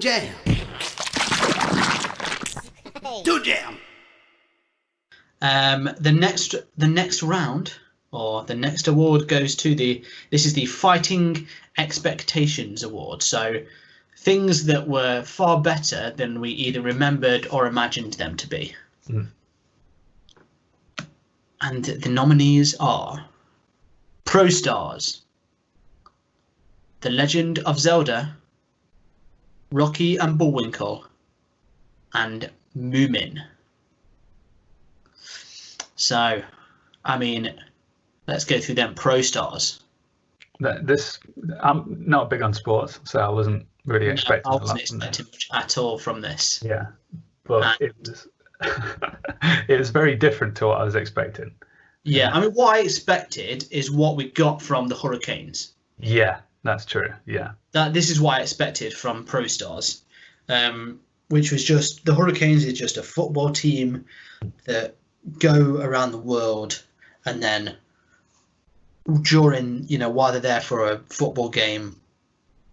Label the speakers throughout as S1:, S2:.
S1: Jam. Toon Jam.
S2: The next round, or the next award, goes to this is the Fighting Expectations Award. So things that were far better than we either remembered or imagined them to be. And the nominees are Pro Stars, The Legend of Zelda, Rocky and Bullwinkle, and Moomin. So, I mean, let's go through them. Pro Stars.
S3: I'm not big on sports, so I wasn't really expecting
S2: I
S3: a lot
S2: wasn't
S3: from
S2: expecting
S3: this.
S2: much at all from this.
S3: Yeah, but it was it was very different to what I was expecting.
S2: Yeah, I mean, what I expected is what we got from the Hurricanes.
S3: Yeah, that's true. Yeah,
S2: This is what I expected from Pro Stars, which was just the Hurricanes is just a football team that go around the world, and then during, while they're there for a football game,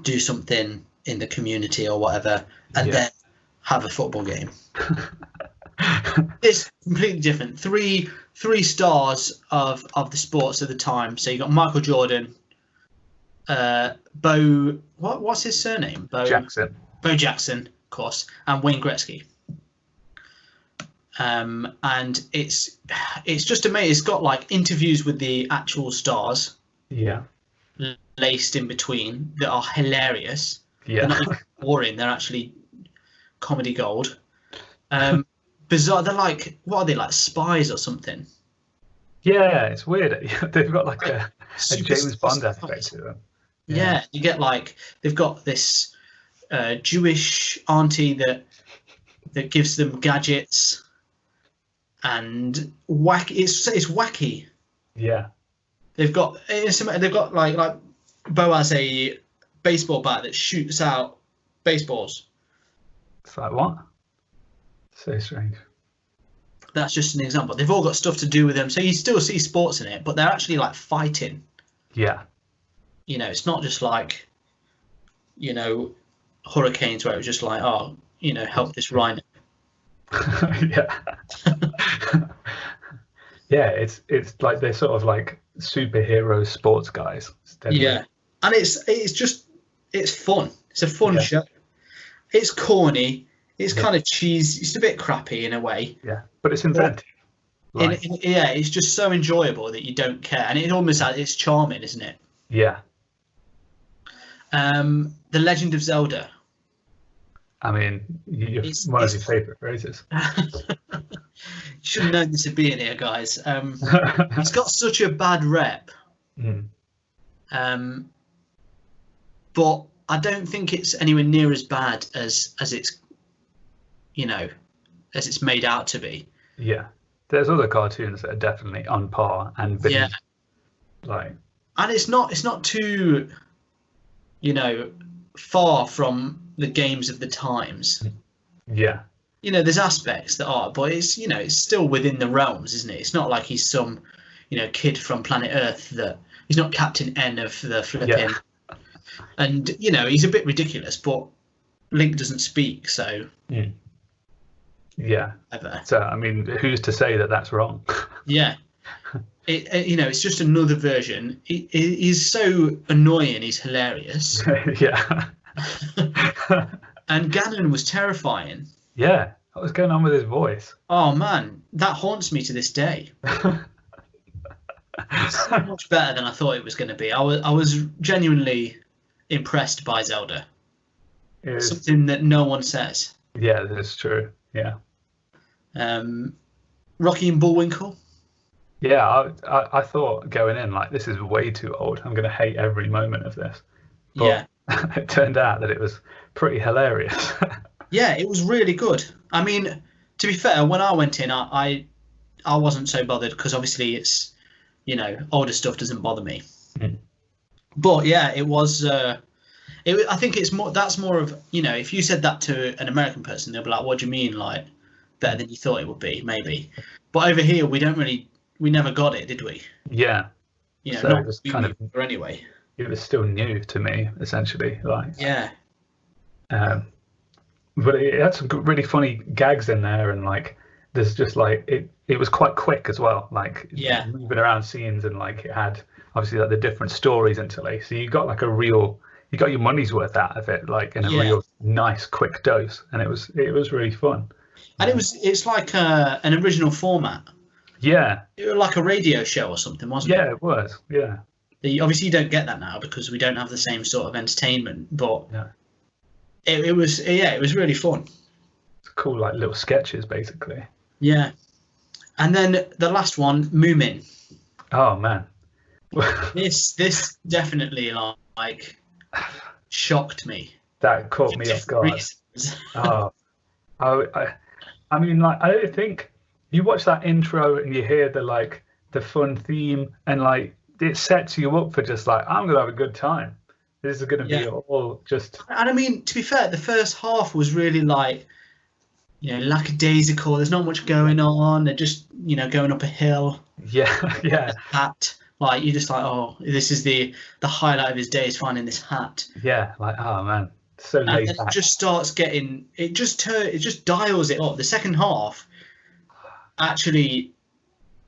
S2: do something in the community or whatever, and then have a football game. It's completely different. Three stars of the sports at the time. So you got Michael Jordan, what's his surname? Bo Jackson, of course, and Wayne Gretzky. And it's just amazing. It's got like interviews with the actual stars, laced in between, that are hilarious.
S3: Yeah,
S2: they're not even boring. They're actually comedy gold. Bizarre. They're like, what are they, like spies or something?
S3: Yeah, it's weird. They've got like a James Bond aspect to them.
S2: Yeah, you get like they've got this Jewish auntie that gives them gadgets. And it's wacky.
S3: Yeah,
S2: they've got like Bo has a baseball bat that shoots out baseballs.
S3: It's like, what? So strange.
S2: That's just an example. They've all got stuff to do with them, so you still see sports in it, but they're actually like fighting.
S3: Yeah,
S2: it's not just like Hurricanes where it was just like, help this rhino.
S3: Yeah, it's like they're sort of like superhero sports guys.
S2: Yeah, and it's fun. It's a fun show. It's corny. It's kind of cheesy. It's a bit crappy in a way.
S3: Yeah, but it's inventive.
S2: It's just so enjoyable that you don't care, and it's charming, isn't it?
S3: Yeah.
S2: The Legend of Zelda.
S3: I mean, one of your favourite phrases.
S2: You should have known this would be in here, guys. It's got such a bad rep. But I don't think it's anywhere near as bad as it's, as it's made out to be.
S3: Yeah, there's other cartoons that are definitely on par and been like. And
S2: it's not too, far from the games of the times.
S3: Yeah.
S2: There's aspects that are, but it's it's still within the realms, isn't it? It's not like he's some kid from planet Earth, that he's not Captain N of the flipping. And he's a bit ridiculous, but Link doesn't speak, so
S3: so I mean, who's to say that that's wrong?
S2: It's just another version. He's so annoying, he's hilarious. And Ganon was terrifying.
S3: Yeah, what was going on with his voice?
S2: Oh man, that haunts me to this day. So much better than I thought it was going to be. I was genuinely impressed by Zelda. Something that no one says.
S3: Yeah, that's true. Yeah.
S2: Rocky and Bullwinkle.
S3: Yeah, I thought going in like, this is way too old. I'm going to hate every moment of this. But it turned out that it was pretty hilarious.
S2: Yeah, it was really good. I mean, to be fair, when I went in, I wasn't so bothered because obviously it's, older stuff doesn't bother me. But yeah, it was. I think it's more. That's more of if you said that to an American person, they'll be like, "What do you mean, like better than you thought it would be?" Maybe. But over here, we never got it, did we?
S3: Yeah.
S2: So not it was kind of anyway.
S3: It was still new to me, essentially. Like.
S2: Yeah.
S3: but it had some really funny gags in there, and like there's just like it was quite quick as well, like
S2: Yeah.
S3: moving around scenes, and like it had obviously like the different stories interlaced, so you got like you got your money's worth out of it, like in a
S2: Yeah.
S3: real nice quick dose, and it was really fun.
S2: And it's like an original format.
S3: Yeah.
S2: It was like a radio show or something, wasn't it?
S3: Yeah, it was. Yeah.
S2: Obviously, you don't get that now because we don't have the same sort of entertainment. But
S3: Yeah.
S2: it was really fun.
S3: It's cool, like little sketches, basically.
S2: Yeah. And then the last one, Moomin.
S3: Oh man.
S2: This definitely like shocked me.
S3: That caught me off guard.
S2: Reasons.
S3: Oh, I mean, like, I don't think you watch that intro and you hear the fun theme, and like it sets you up for just like, I'm gonna have a good time. This is gonna be all just.
S2: And I mean, to be fair, the first half was really like, lackadaisical. There's not much going on. They're just, going up a hill.
S3: Yeah, yeah.
S2: Hat. Like, you're just like, oh, this is the highlight of his day is finding this hat.
S3: Yeah, like, oh man, so laid back.
S2: It just starts getting, it just dials it up. The second half actually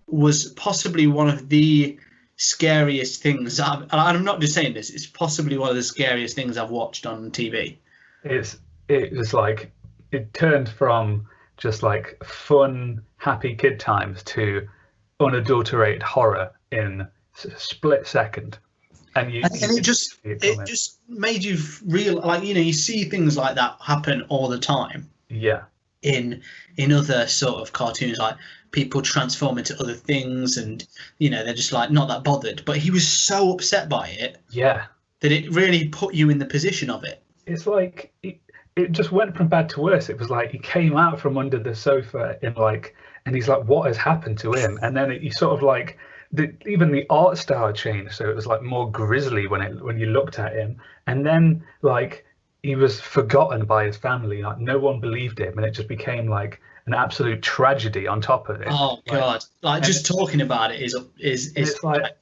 S2: was possibly one of the scariest things. And I'm not just saying this, it's possibly one of the scariest things I've watched on TV.
S3: It was like, it turned from just like fun, happy kid times to unadulterated horror in a split second. And it just made you real, like, you see things like that happen all the time. Yeah.
S2: In other sort of cartoons, like people transform into other things, and they're just like not that bothered. But he was so upset by it.
S3: Yeah.
S2: That it really put you in the position of it.
S3: It's like it just went from bad to worse. It was like he came out from under the sofa and he's like, what has happened to him? And then he sort of like even the art style changed, so it was like more grisly when you looked at him, and then like he was forgotten by his family. Like no one believed him, and it just became like an absolute tragedy on top of it.
S2: Oh God! Like just talking about it is
S3: it's like,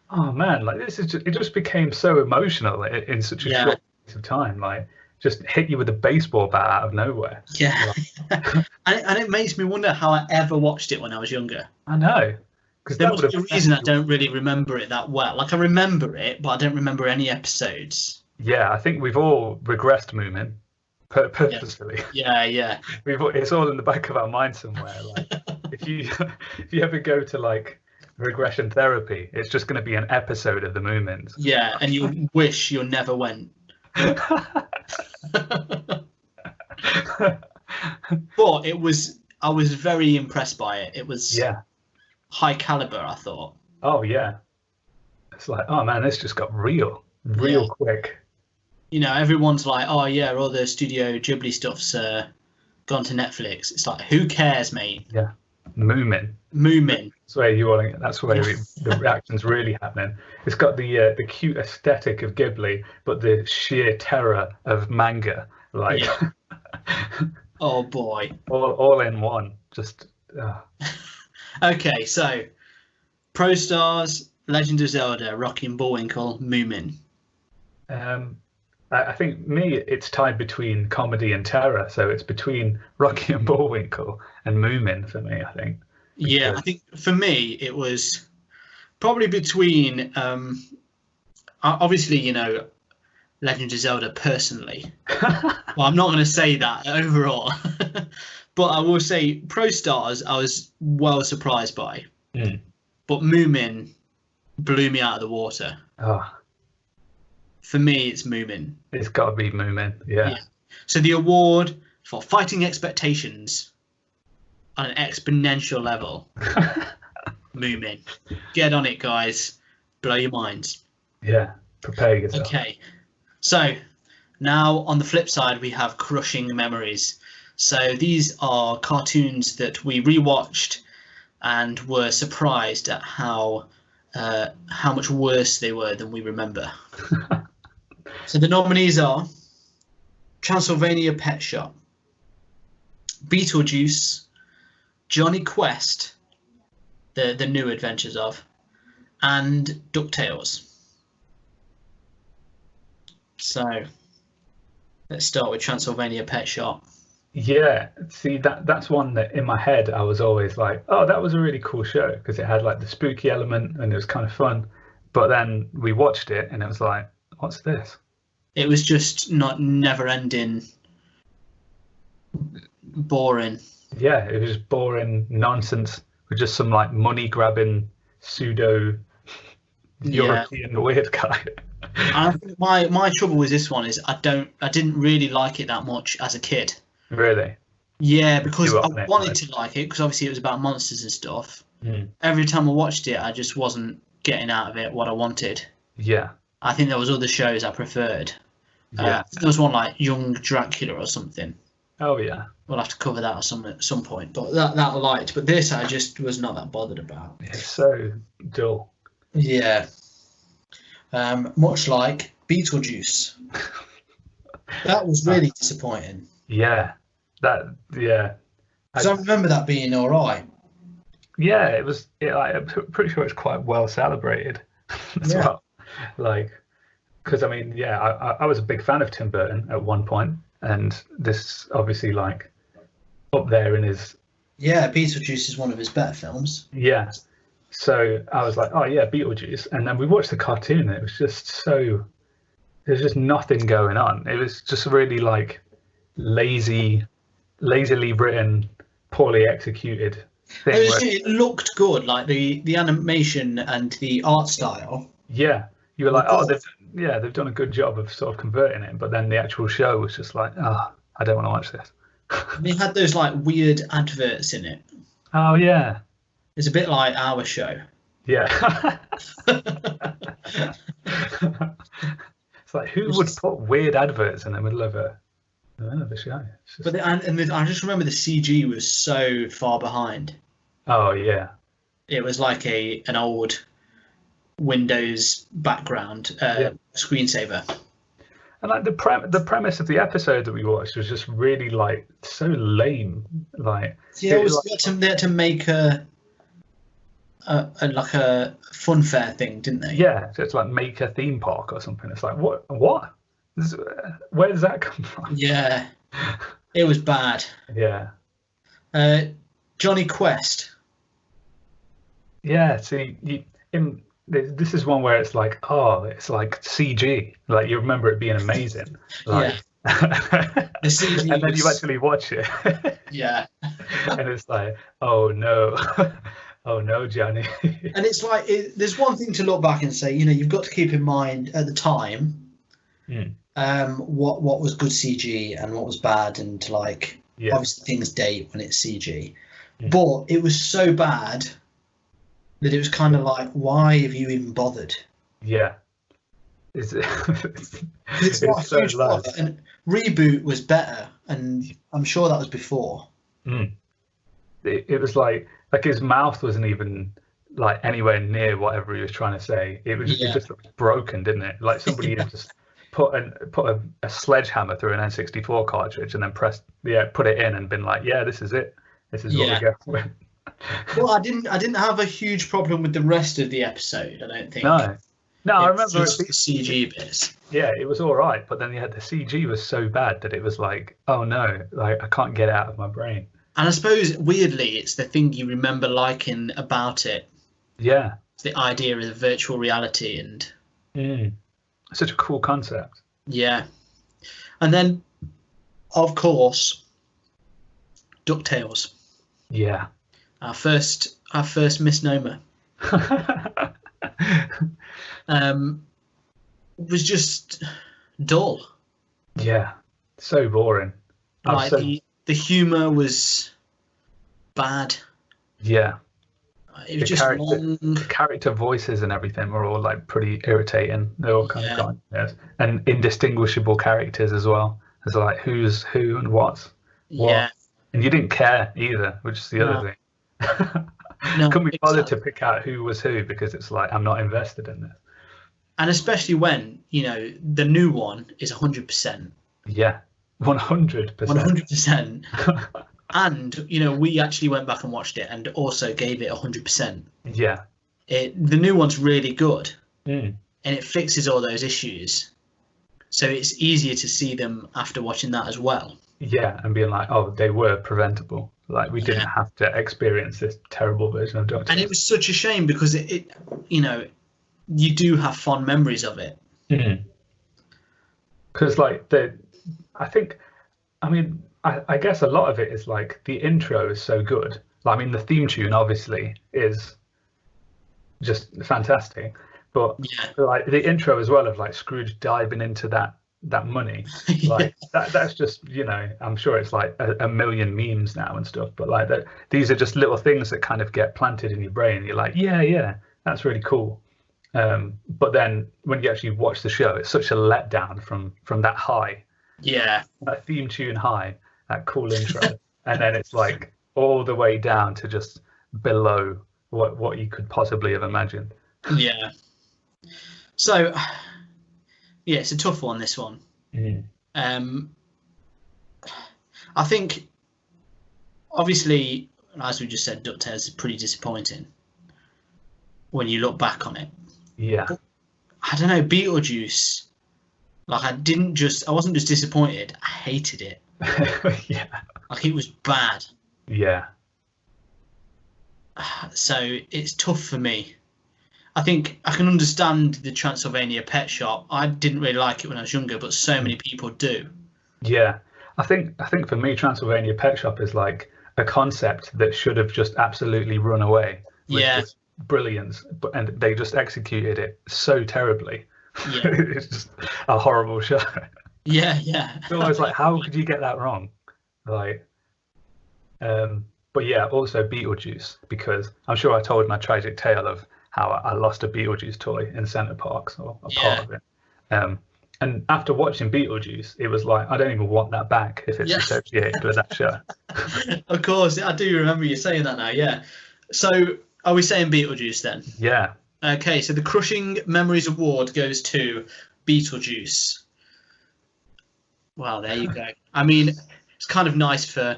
S3: oh man, like it just became so emotional in such a short piece of time. Like just hit you with a baseball bat out of nowhere.
S2: Yeah. and it makes me wonder how I ever watched it when I was younger.
S3: I know.
S2: Because there must be a reason I don't really remember it that well. Like I remember it, but I don't remember any episodes.
S3: Yeah, I think we've all regressed Moomin purposefully.
S2: Yeah.
S3: It's all in the back of our mind somewhere. Like if you ever go to like regression therapy, it's just going to be an episode of the Moomins.
S2: Yeah, and you wish you never went. But I was very impressed by it. It was high caliber, I thought.
S3: Oh yeah, it's like, oh man, this just got real quick.
S2: Everyone's like, oh yeah, all the Studio Ghibli stuff's gone to Netflix. It's like, who cares, mate?
S3: Yeah, Moomin. That's where you want to. That's where the reaction's really happening. It's got the cute aesthetic of Ghibli, but the sheer terror of manga. Like,
S2: oh boy,
S3: all in one. Just.
S2: Okay, so Pro Stars, Legend of Zelda, Rocky and Bullwinkle, Moomin.
S3: I think it's tied between comedy and terror, so it's between Rocky and Bullwinkle and Moomin for me, I think.
S2: Yeah, I think for me it was probably between obviously Legend of Zelda personally. Well, I'm not going to say that overall. But I will say Pro Stars I was well surprised by. But Moomin blew me out of the water. For me, it's Moomin.
S3: It's got to be Moomin, yeah.
S2: So the award for fighting expectations on an exponential level. Moomin. Get on it, guys. Blow your minds.
S3: Yeah, prepare yourself.
S2: Okay. So now on the flip side, we have Crushing Memories. So these are cartoons that we rewatched and were surprised at how much worse they were than we remember. So the nominees are Transylvania Pet Shop, Beetlejuice, Johnny Quest, the new adventures of, and DuckTales. So let's start with Transylvania Pet Shop.
S3: Yeah, see that's one that in my head I was always like, oh, that was a really cool show because it had like the spooky element and it was kind of fun. But then we watched it and it was like, what's this?
S2: It was just not never ending, boring.
S3: Yeah, it was just boring nonsense with just some like money grabbing pseudo
S2: Yeah.
S3: European weird guy.
S2: I think my trouble with this one is I didn't really like it that much as a kid.
S3: Really?
S2: Yeah, because
S3: You
S2: I
S3: up on it,
S2: wanted
S3: right?
S2: to like it because obviously it was about monsters and stuff.
S3: Mm.
S2: Every time I watched it, I just wasn't getting out of it what I wanted.
S3: Yeah,
S2: I think there was other shows I preferred.
S3: yeah.
S2: I think there was one like Young Dracula or something.
S3: Oh yeah.
S2: We'll have to cover that at some point. But that I liked. But this I just was not that bothered about.
S3: It's so dull.
S2: Yeah. Much like Beetlejuice. That was really disappointing.
S3: Yeah. Yeah.
S2: Because I remember that being all right.
S3: Yeah, it was. I'm pretty sure it's quite well celebrated as
S2: Yeah.
S3: well. Like, because I mean, yeah, I was a big fan of Tim Burton at one point, and this obviously like up there in his.
S2: Yeah, Beetlejuice is one of his better films.
S3: Yeah. So I was like, oh yeah, Beetlejuice, and then we watched the cartoon, and it was just so. There's just nothing going on. It was just really like lazily written, poorly executed thing.
S2: It looked good, like the animation and the art style.
S3: Yeah, you were like, oh, they've done a good job of sort of converting it, but then the actual show was just like, oh, I don't want to watch this.
S2: They had those like weird adverts in it.
S3: Oh yeah,
S2: It's a bit like our show.
S3: yeah. It's like who would put weird adverts in the middle of a show? It's just...
S2: But I just remember the CG was so far behind.
S3: Oh yeah,
S2: It was like an old Windows background
S3: yeah.
S2: screensaver.
S3: And like the premise of the episode that we watched was just really like so lame. Like
S2: Yeah,
S3: it was
S2: they had to make a like a fun fair thing, didn't they?
S3: yeah, so it's like make a theme park or something. It's like what? Where does that come from?
S2: Yeah, it was bad.
S3: Yeah.
S2: Johnny Quest.
S3: Yeah, see, this is one where it's like, oh, it's like CG. Like you remember it being amazing. Like,
S2: The CG
S3: and then
S2: was...
S3: you actually watch it.
S2: Yeah.
S3: And it's like, oh no, oh no, Johnny.
S2: And it's like there's one thing to look back and say, you've got to keep in mind at the time what was good CG and what was bad, and like obviously things date when it's CG. But it was so bad that it was kind of like, why have you even bothered?
S3: Yeah. It's
S2: not
S3: so
S2: huge bother. And Reboot was better, and I'm sure that was before.
S3: It was like his mouth wasn't even like anywhere near whatever he was trying to say. It just looked broken, didn't it? Like somebody had just put a sledgehammer through an N64 cartridge and then put it in and been like, yeah, this is it. This is what we go with.
S2: Well, I didn't have a huge problem with the rest of the episode, I don't think.
S3: No, I remember
S2: just the CG bits.
S3: Yeah, it was all right, but then the CG was so bad that it was like, oh no, like I can't get it out of my brain.
S2: And I suppose weirdly, it's the thing you remember liking about it.
S3: Yeah,
S2: it's the idea of the virtual reality and
S3: such a cool concept.
S2: Yeah, and then of course, DuckTales.
S3: Yeah,
S2: our first misnomer. Was just dull.
S3: Yeah, so boring.
S2: Like the humor was bad.
S3: Yeah,
S2: it was just long.
S3: The character voices and everything were all like pretty irritating. They're all kind of and indistinguishable characters as well. It's like who's who and what's what. Yeah, and you didn't care either, which is the other thing. Couldn't be bothered to pick out who was who because it's like I'm not invested in this.
S2: And especially when the new one is 100%.
S3: Yeah, 100%.
S2: 100%. And we actually went back and watched it and also gave it 100%.
S3: Yeah.
S2: The new one's really good, and it fixes all those issues. So it's easier to see them after watching that as well.
S3: Yeah, and being like, oh, they were preventable. Like we didn't
S2: Yeah,
S3: have to experience this terrible version of Doctor
S2: and
S3: Who.
S2: it was such a shame because you know, you do have fond memories of it.
S3: Because like I think, I mean, I guess a lot of it is like the intro is so good. Like, I mean, the theme tune obviously is just fantastic, but
S2: Yeah,
S3: like the intro as well of like Scrooge diving into that money,
S2: yeah,
S3: like that's just, you know, I'm sure it's like a million memes now and stuff, but like that, these are just little things that kind of get planted in your brain. You're like, yeah, that's really cool. But then when you actually watch the show, it's such a letdown from that high,
S2: yeah,
S3: that theme tune high, that cool intro, and then it's like all the way down to just below what you could possibly have imagined.
S2: yeah. So yeah, it's a tough one. This one.
S3: Mm.
S2: Um, I think obviously, as we just said, DuckTales is pretty disappointing when you look back on it.
S3: Yeah.
S2: But I don't know, Beetlejuice. Like I wasn't just disappointed. I hated it.
S3: Yeah.
S2: Like it was bad.
S3: Yeah.
S2: So it's tough for me. I think I can understand the Transylvania Pet Shop. I didn't really like it when I was younger, but so many people do.
S3: Yeah. I think for me, Transylvania Pet Shop is like a concept that should have just absolutely run away with
S2: Yeah,
S3: just brilliance, but and they just executed it so terribly.
S2: yeah,
S3: It's just a horrible show.
S2: yeah, yeah.
S3: It's almost like, how could you get that wrong? Like, but yeah, also Beetlejuice, because I'm sure I told my tragic tale of how I lost a Beetlejuice toy in Centre Parks, or a part
S2: Yeah,
S3: of it. And after watching Beetlejuice, it was like, I don't even want that back if it's
S2: yeah.
S3: associated with that show.
S2: Of course, I do remember you saying that now. Yeah. So, are we saying Beetlejuice then?
S3: Yeah.
S2: Okay. So the Crushing Memories Award goes to Beetlejuice. Well, there you go. I mean, it's kind of nice for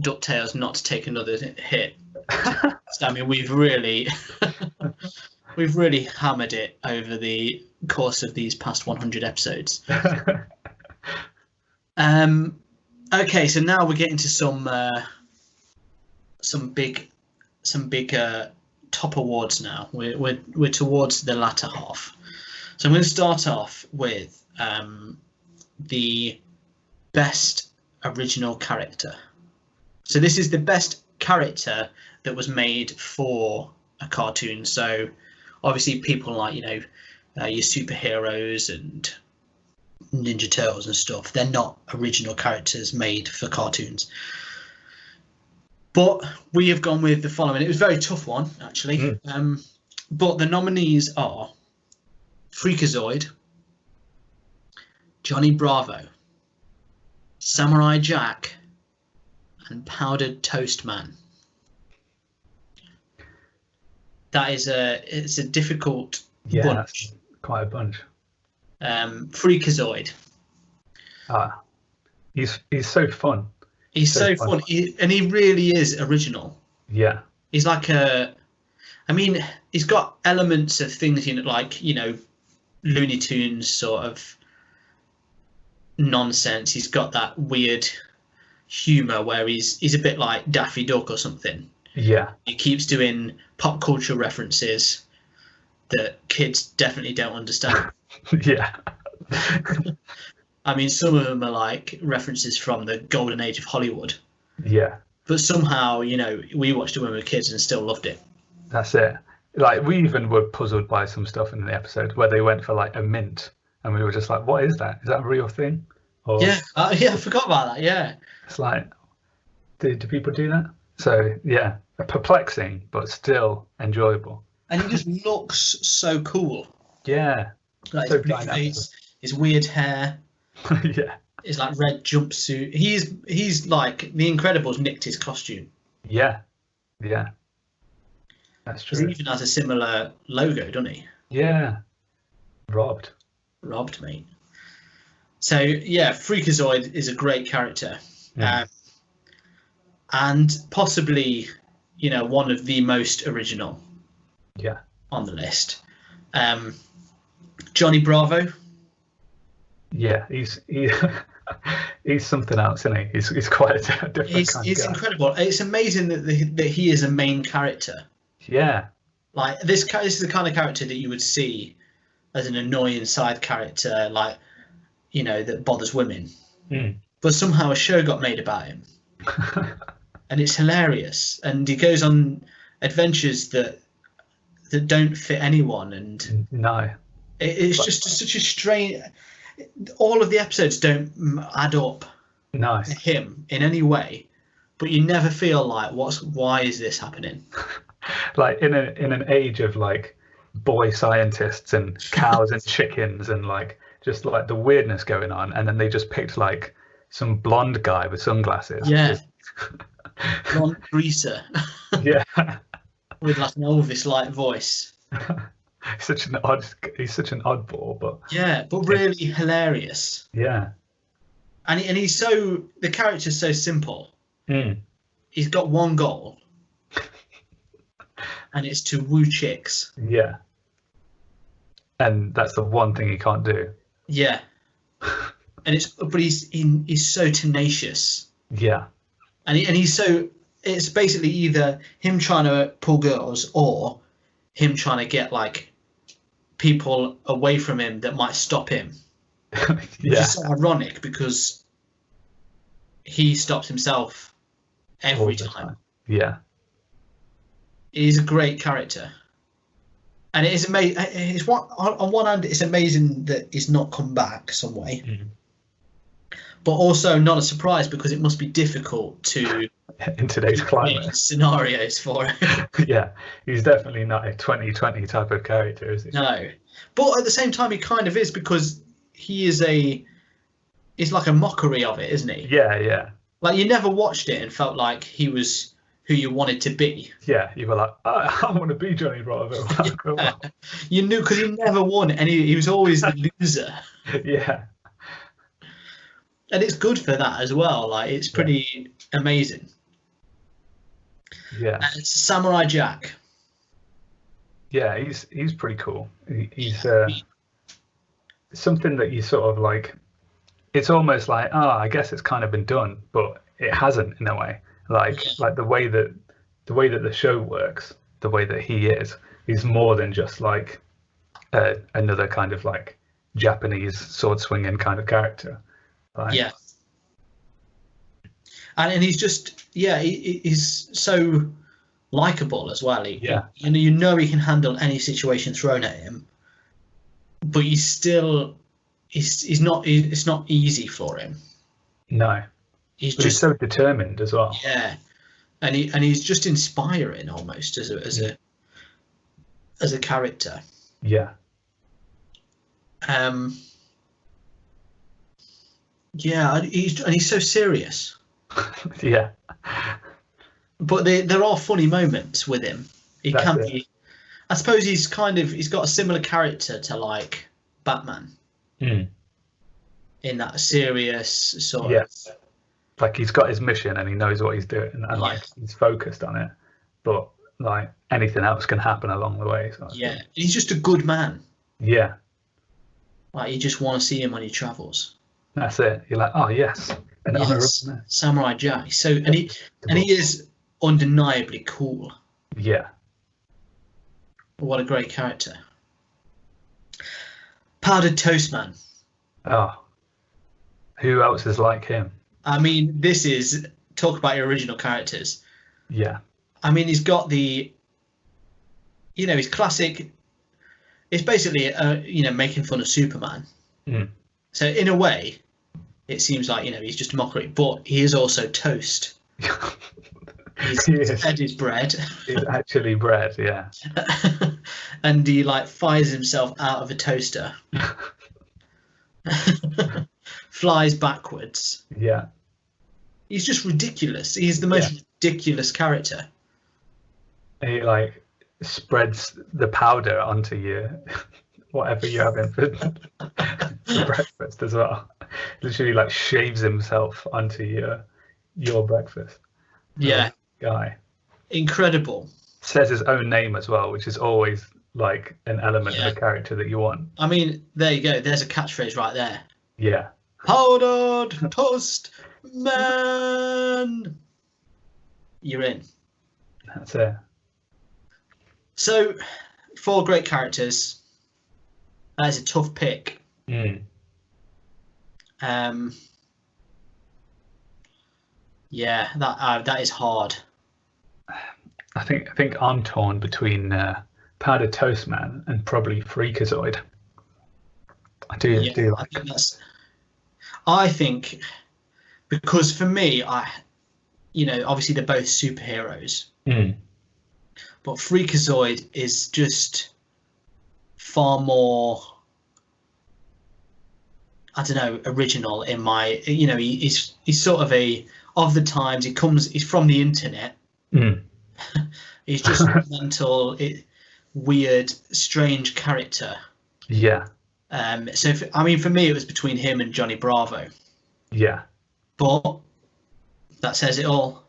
S2: DuckTales not to take another hit. I mean, we've really hammered it over the course of these past 100 episodes. Okay, so now we're getting to some big top awards now. We're towards the latter half. So I'm going to start off with the best original character. So this is the best character that was made for a cartoon. So obviously people like, your superheroes and Ninja Turtles and stuff, they're not original characters made for cartoons. But we have gone with the following. It was a very tough one, actually. But the nominees are Freakazoid, Johnny Bravo, Samurai Jack, and Powdered Toast Man. It's a difficult bunch.
S3: Quite a bunch.
S2: Freakazoid.
S3: He's so fun.
S2: He's so fun. And he really is original.
S3: Yeah.
S2: He's like he's got elements of things like, Looney Tunes sort of nonsense. He's got that weird humor where he's a bit like Daffy Duck or something.
S3: Yeah.
S2: He keeps doing pop culture references that kids definitely don't understand.
S3: Yeah.
S2: I mean, some of them are like references from the golden age of Hollywood.
S3: Yeah.
S2: But somehow, we watched it when we were kids and still loved it.
S3: That's it. Like, we even were puzzled by some stuff in the episode where they went for like a mint, and we were just like, what is that? Is that a real thing? Or,
S2: yeah, I forgot about that. Yeah.
S3: It's like, do people do that? So, yeah, perplexing, but still enjoyable.
S2: And he just looks so cool.
S3: Yeah.
S2: Like
S3: so
S2: his blue face, his weird hair.
S3: Yeah.
S2: His like red jumpsuit. He's like The Incredibles nicked his costume.
S3: Yeah. Yeah. That's true.
S2: He even has a similar logo, doesn't he?
S3: Yeah. Robbed,
S2: mate. So yeah, Freakazoid is a great character. And possibly, one of the most original.
S3: Yeah.
S2: On the list. Johnny Bravo.
S3: Yeah, he's something else, isn't he? He's quite a different kind of
S2: It's
S3: guy.
S2: incredible. It's amazing that he is a main character.
S3: Yeah,
S2: Like this is the kind of character that you would see as an annoying side character, like, you know, that bothers women. But somehow a show got made about him, and it's hilarious. And he goes on adventures that don't fit anyone, and
S3: no,
S2: it's just such a strange. All of the episodes don't add up
S3: no.
S2: to him in any way, but you never feel like why is this happening?
S3: Like in an age of like boy scientists and cows and chickens and like just like the weirdness going on, and then they just picked like some blonde guy with sunglasses.
S2: Yeah, blonde greaser.
S3: Yeah.
S2: With like an Elvis-like voice.
S3: He's such an oddball, but
S2: yeah, but really hilarious.
S3: Yeah,
S2: and he's the character's so simple. He's got one goal, and it's to woo chicks.
S3: Yeah, and that's the one thing he can't do.
S2: Yeah, and he's so tenacious.
S3: Yeah,
S2: and he's so. It's basically either him trying to pull girls or him trying to get like people away from him that might stop him.
S3: Yeah.
S2: Which is so ironic because he stops himself every time.
S3: Yeah.
S2: He's a great character. And it is amazing. On one hand, it's amazing that he's not come back some way. But also not a surprise because it must be difficult to
S3: in today's climate
S2: scenarios for him.
S3: Yeah, he's definitely not a 2020 type of character, is he?
S2: No, but at the same time he kind of is, because he's like a mockery of it, isn't he?
S3: Yeah.
S2: Like you never watched it and felt like he was who you wanted to be.
S3: Yeah, you were like, I want to be Johnny Bravo.
S2: Yeah. You knew, because he never won, and he was always the loser.
S3: Yeah.
S2: And it's good for that as well. Like it's pretty amazing.
S3: Yeah.
S2: And it's Samurai Jack.
S3: Yeah, he's pretty cool. He's something that you sort of like. It's almost like, I guess it's kind of been done, but it hasn't in a way. Like the way that the show works, the way that he is more than just like another kind of like Japanese sword swinging kind of character. Like,
S2: yeah. And he's just he's so likable as well. You know he can handle any situation thrown at him, but it's not easy for him.
S3: No. He's so determined as well.
S2: Yeah. And he's just inspiring almost as a character.
S3: Yeah.
S2: Yeah, he's so serious.
S3: Yeah.
S2: But there are funny moments with him. He can be. I suppose he's got a similar character to like Batman. In that serious sort of.
S3: Like he's got his mission and he knows what he's doing, and like he's focused on it. But like anything else can happen along the way. So
S2: he's just a good man.
S3: Yeah.
S2: Like you just want to see him when he travels.
S3: That's it. You're like, oh yes,
S2: Samurai Jack. So and he is undeniably cool.
S3: Yeah.
S2: What a great character. Powdered Toast Man.
S3: Oh. Who else is like him?
S2: I mean, talk about your original characters.
S3: Yeah.
S2: I mean, he's got his classic. It's basically, making fun of Superman. So in a way, it seems like, he's just a mockery, but he is also toast. He's fed his bread.
S3: He's actually bread, yeah.
S2: And he fires himself out of a toaster. Flies backwards.
S3: Yeah.
S2: He's just ridiculous. He's the most ridiculous character.
S3: He spreads the powder onto you, whatever you're having for breakfast as well. Literally shaves himself onto your breakfast.
S2: Yeah.
S3: Guy.
S2: Incredible.
S3: Says his own name as well, which is always an element of a character that you want.
S2: I mean, there you go. There's a catchphrase right there.
S3: Yeah.
S2: Powdered Toast Man. You're in.
S3: That's it.
S2: So, 4 great characters. That is a tough pick. Yeah, that is hard.
S3: I think I'm torn between Powdered Toast Man and probably Freakazoid. I do like.
S2: I think because for me, obviously they're both superheroes, but Freakazoid is just far more, I don't know, original in my. He's sort of of the times. He's from the internet. He's just a mental, weird, strange character.
S3: Yeah.
S2: So for me, it was between him and Johnny Bravo.
S3: Yeah.
S2: But that says it all.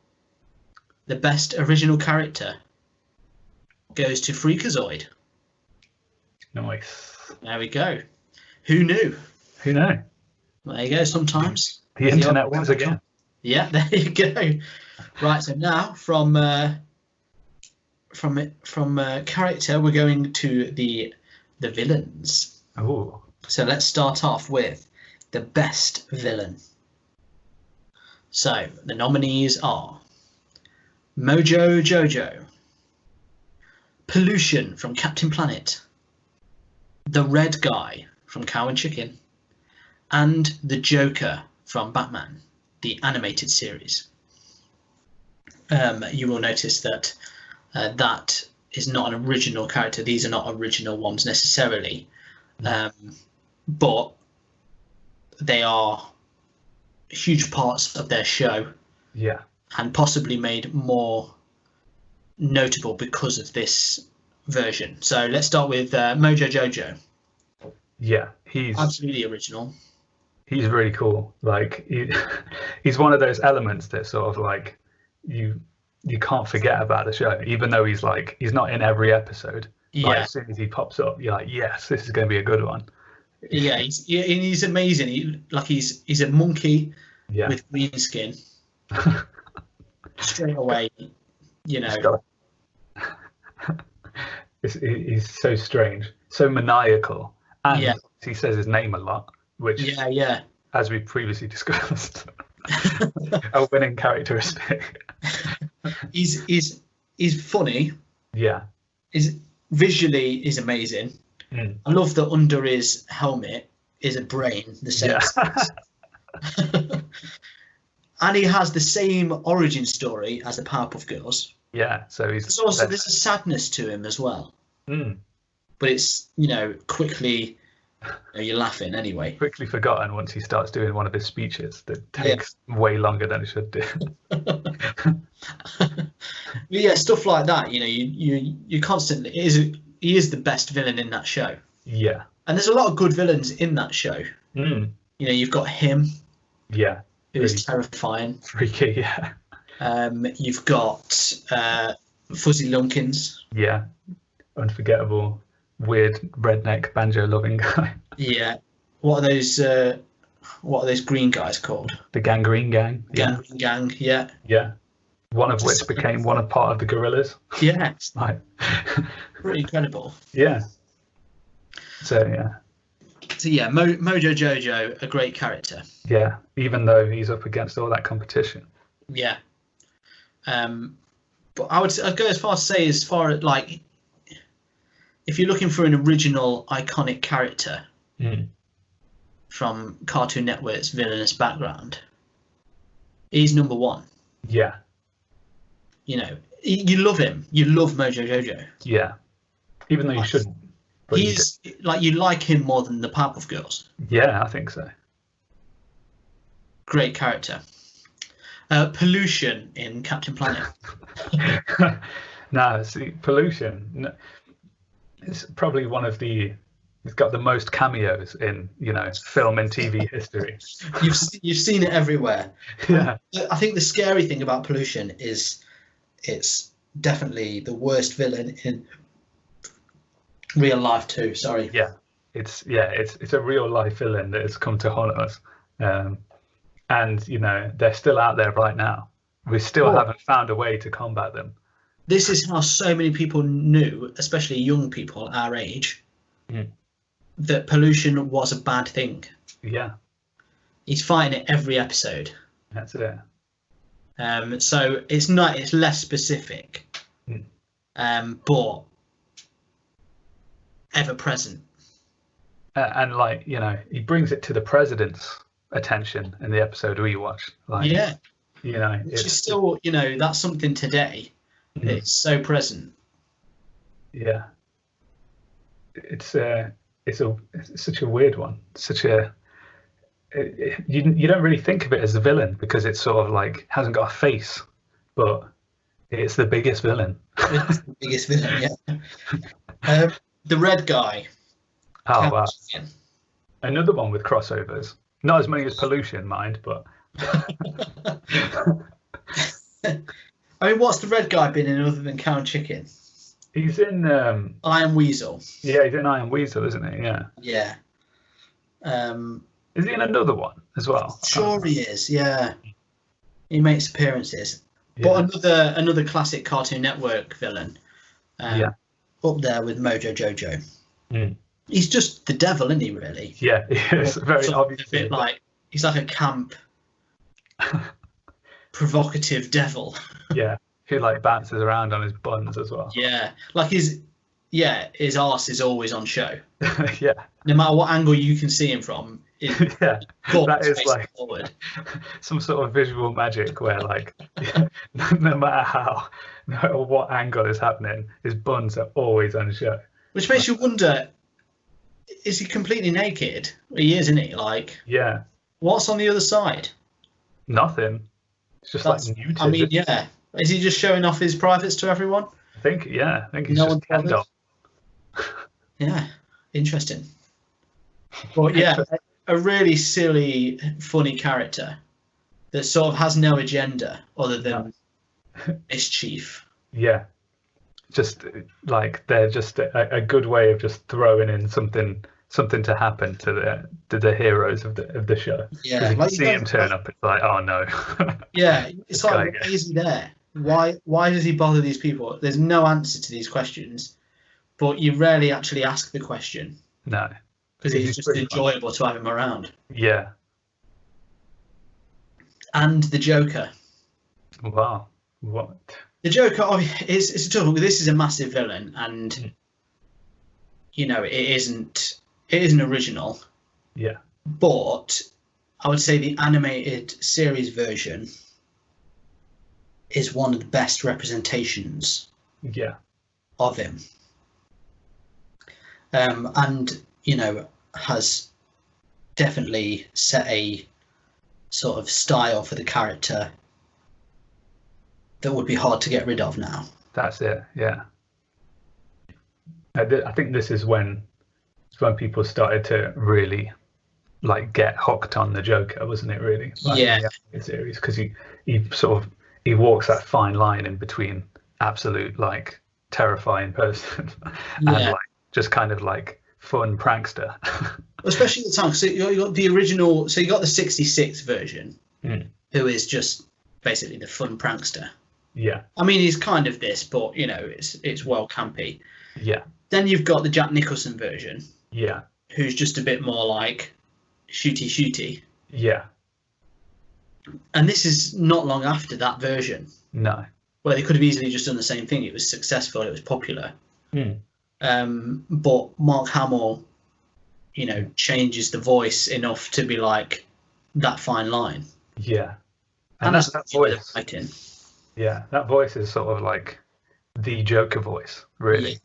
S2: The best original character goes to Freakazoid.
S3: Nice.
S2: There we go. Who knew?
S3: Who knew?
S2: There you go. Sometimes
S3: the internet wins again.
S2: Yeah, there you go. Right. So now from character, we're going to the villains.
S3: Oh.
S2: So let's start off with the best villain. So the nominees are Mojo Jojo, Pollution from Captain Planet, the Red Guy from Cow and Chicken, and the Joker from Batman, the animated series. You will notice that that is not an original character. These are not original ones necessarily, but they are huge parts of their show.
S3: Yeah.
S2: And possibly made more notable because of this version. So let's start with Mojo Jojo.
S3: Yeah, he's
S2: absolutely original.
S3: He's really cool. Like he's one of those elements that sort of like you can't forget about the show, even though he's not in every episode.
S2: Yeah.
S3: Like, as soon as he pops up, you're like, yes, this is going to be a good one.
S2: Yeah, he's amazing. He's a monkey with green skin. Straight away,
S3: He's so strange, so maniacal, and he says his name a lot, which as we previously discussed, a winning characteristic.
S2: He's funny.
S3: Yeah.
S2: Visually is amazing. I love that under his helmet is a brain, the same size. And he has the same origin story as the Powerpuff Girls.
S3: Yeah, so
S2: there's a sadness to him as well. But it's quickly you're laughing anyway.
S3: Quickly forgotten once he starts doing one of his speeches that takes way longer than it should do.
S2: Yeah, stuff like that. You constantly he is the best villain in that show.
S3: Yeah,
S2: and there's a lot of good villains in that show. You've got him.
S3: Yeah.
S2: Who is terrifying.
S3: Freaky, yeah.
S2: You've got Fuzzy Lumpkins.
S3: Yeah. Unforgettable, weird redneck banjo loving guy.
S2: Yeah. What are those green guys called?
S3: The Gangrene Gang.
S2: Gangrene Gang, yeah.
S3: Yeah. One of which became part of the Gorillas.
S2: Yeah.
S3: Like
S2: pretty incredible.
S3: Yeah. So yeah.
S2: So yeah, Mojo Jojo, a great character.
S3: Yeah, even though he's up against all that competition.
S2: Yeah. But I'd go as far as say, if you're looking for an original iconic character from Cartoon Network's villainous background, he's number one.
S3: Yeah.
S2: You love him. You love Mojo Jojo.
S3: Yeah. Even though you shouldn't.
S2: He's you like him more than the Powerpuff Girls.
S3: Yeah, I think so.
S2: Great character. Pollution in Captain Planet.
S3: No, see, Pollution is probably one of he's got the most cameos in film and TV history.
S2: You've seen it everywhere.
S3: Yeah.
S2: I think the scary thing about Pollution is it's definitely the worst villain in real life too. Sorry.
S3: Yeah, it's a real life villain that has come to haunt us. And they're still out there right now. We still haven't found a way to combat them.
S2: This is how so many people knew, especially young people our age, that pollution was a bad thing.
S3: Yeah.
S2: He's fighting it every episode.
S3: That's it.
S2: So it's less specific, but ever present.
S3: And like, he brings it to the president's attention in the episode we watched. Like,
S2: yeah.
S3: It's
S2: still, that's something today. It's so present.
S3: Yeah. It's such a weird one. You don't really think of it as a villain because it's sort of like hasn't got a face, but it's the biggest villain.
S2: It's the biggest villain, yeah. The red guy.
S3: Oh wow! Another one with crossovers. Not as many as pollution, mind, but.
S2: I mean, what's the red guy been in other than Cow and Chicken?
S3: He's in
S2: Iron Weasel.
S3: Yeah, he's in Iron Weasel, isn't he? Yeah.
S2: Yeah.
S3: Is he in another one as well?
S2: Sure, he is. Yeah. He makes appearances. Yeah. But another classic Cartoon Network villain. Up there with Mojo Jojo. He's just the devil, isn't he? Really?
S3: Yeah, he is very obvious.
S2: A bit like he's like a camp, provocative devil.
S3: Yeah, who like bounces around on his buns as well.
S2: Yeah, like his arse is always on show.
S3: Yeah.
S2: No matter what angle you can see him from.
S3: That is like forward. Some sort of visual magic where like no matter what angle is happening, his buns are always on show.
S2: Which makes you wonder, is he completely naked? He is, isn't he? Like,
S3: yeah.
S2: What's on the other side?
S3: Nothing. It's just like muted.
S2: I mean, yeah. Is he just showing off his privates to everyone?
S3: I think he's just Ken doll.
S2: Yeah, interesting. But yeah, a really silly, funny character that sort of has no agenda other than mischief.
S3: Yeah. Just like they're just a good way of just throwing in something to happen to the heroes of the show.
S2: Yeah,
S3: you see him turn up. It's like, oh no.
S2: Yeah, it's like, why is he there? Why does he bother these people? There's no answer to these questions, but you rarely actually ask the question.
S3: No,
S2: because it's just enjoyable to have him around.
S3: Yeah.
S2: And the Joker.
S3: Wow, what?
S2: The Joker is a tough one. This is a massive villain, and it isn't original.
S3: Yeah.
S2: But I would say the animated series version is one of the best representations.
S3: Yeah.
S2: Of him. And has definitely set a sort of style for the character that would be hard to get rid of now.
S3: That's it, yeah. I think this is when people started to really like get hooked on the Joker, wasn't it? Really, like,
S2: yeah.
S3: In the series, because he walks that fine line in between absolute like terrifying person and like just kind of like fun prankster.
S2: Especially at the time, so you got the original. So you got the '66 version, who is just basically the fun prankster.
S3: Yeah.
S2: I mean, he's kind of this, but it's well campy.
S3: Yeah.
S2: Then you've got the Jack Nicholson version.
S3: Yeah.
S2: Who's just a bit more like shooty.
S3: Yeah.
S2: And this is not long after that version.
S3: No.
S2: Where they could have easily just done the same thing. It was successful. It was popular. But Mark Hamill, changes the voice enough to be like that fine line.
S3: Yeah. And that's that voice.
S2: Yeah,
S3: that voice is sort of like the Joker voice, really.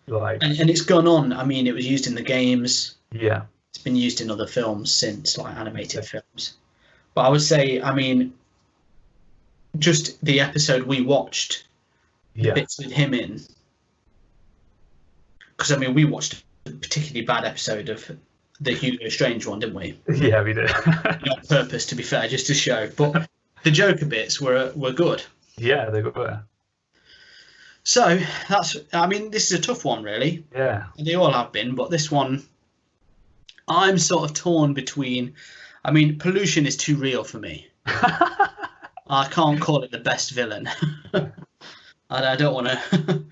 S3: Yeah. Like,
S2: and it's gone on. I mean, it was used in the games.
S3: Yeah.
S2: It's been used in other films since, like animated films. But I would say, I mean, just the episode we watched, the bits with him in. Because, I mean, we watched a particularly bad episode of the Hugo Strange one, didn't we?
S3: Yeah, we did.
S2: Not on purpose, to be fair, just to show. But the Joker bits were good.
S3: Yeah, they were.
S2: So this is a tough one, really.
S3: Yeah.
S2: They all have been, but this one, I'm sort of torn between. I mean, pollution is too real for me. I can't call it the best villain. I don't want to.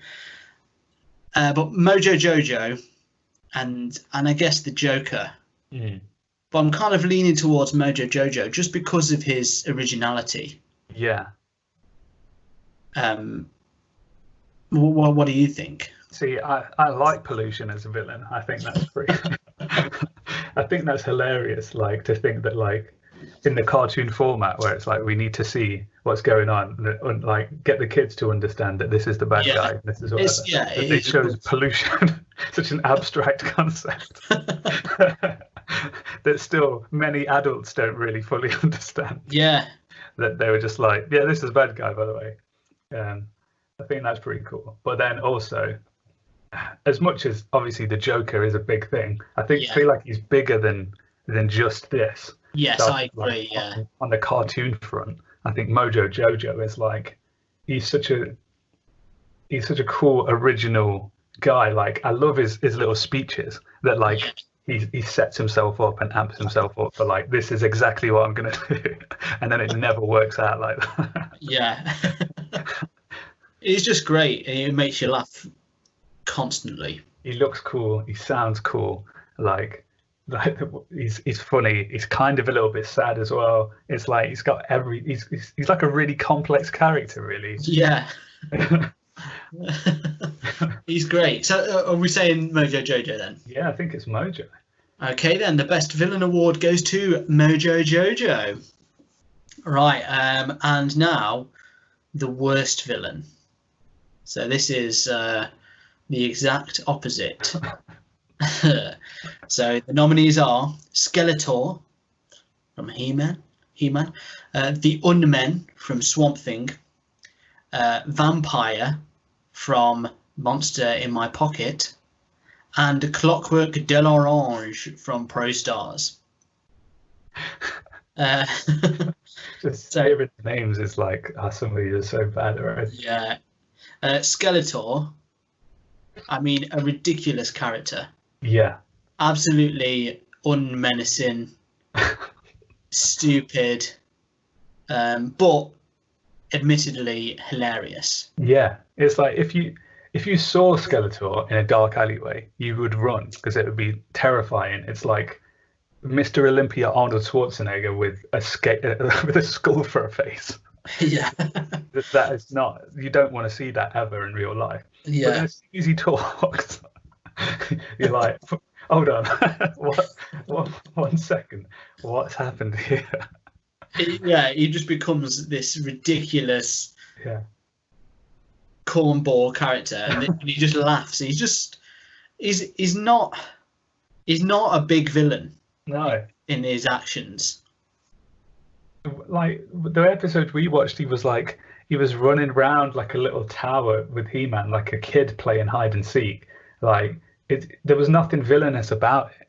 S2: But Mojo Jojo and I guess the Joker.
S3: Mm.
S2: But I'm kind of leaning towards Mojo Jojo just because of his originality.
S3: Yeah.
S2: What do you think?
S3: See, I like pollution as a villain. I think that's pretty. I think that's hilarious. Like to think that like in the cartoon format where it's like we need to see what's going on and like get the kids to understand that this is the bad guy. This is whatever. It shows pollution, such an abstract concept that still many adults don't really fully understand.
S2: Yeah.
S3: That they were just like, yeah, this is a bad guy, by the way. I think that's pretty cool. But then also, as much as obviously the Joker is a big thing, I feel like he's bigger than just this.
S2: Yes,
S3: so,
S2: I agree.
S3: Like, on the cartoon front, I think Mojo Jojo is like he's such a cool original guy. Like I love his little speeches that like he sets himself up and amps himself up for like this is exactly what I'm gonna do, and then it never works out like that. Yeah.
S2: He's just great. It makes you laugh constantly.
S3: He looks cool. He sounds cool. Like he's funny. He's kind of a little bit sad as well. It's like he's got he's like a really complex character, really.
S2: Yeah. He's great. So are we saying Mojo Jojo then?
S3: Yeah, I think it's Mojo.
S2: Okay then, the best villain award goes to Mojo Jojo. Right, and now the worst villain. So this is the exact opposite. So the nominees are Skeletor from He-Man, the Unmen from Swamp Thing, Vampire from Monster in My Pocket, and Clockwork de l'Orange from Pro Stars.
S3: Just favorite names is like some of these are so bad already.
S2: Yeah. Skeletor, I mean, a ridiculous character.
S3: Yeah.
S2: Absolutely unmenacing, stupid, but admittedly hilarious.
S3: Yeah, it's like if you saw Skeletor in a dark alleyway, you would run because it would be terrifying. It's like Mr. Olympia Arnold Schwarzenegger with a skull for a face.
S2: Yeah.
S3: That is not, you don't want to see that ever in real life.
S2: Yeah.
S3: But as soon as he talks, you're like, hold on, what, 1 second, what's happened here?
S2: Yeah, he just becomes this ridiculous cornball character, and he just laughs. He's not a big villain.
S3: No.
S2: In his actions.
S3: Like the episode we watched, he was running around like a little tower with He-Man, like a kid playing hide and seek. Like there was nothing villainous about it.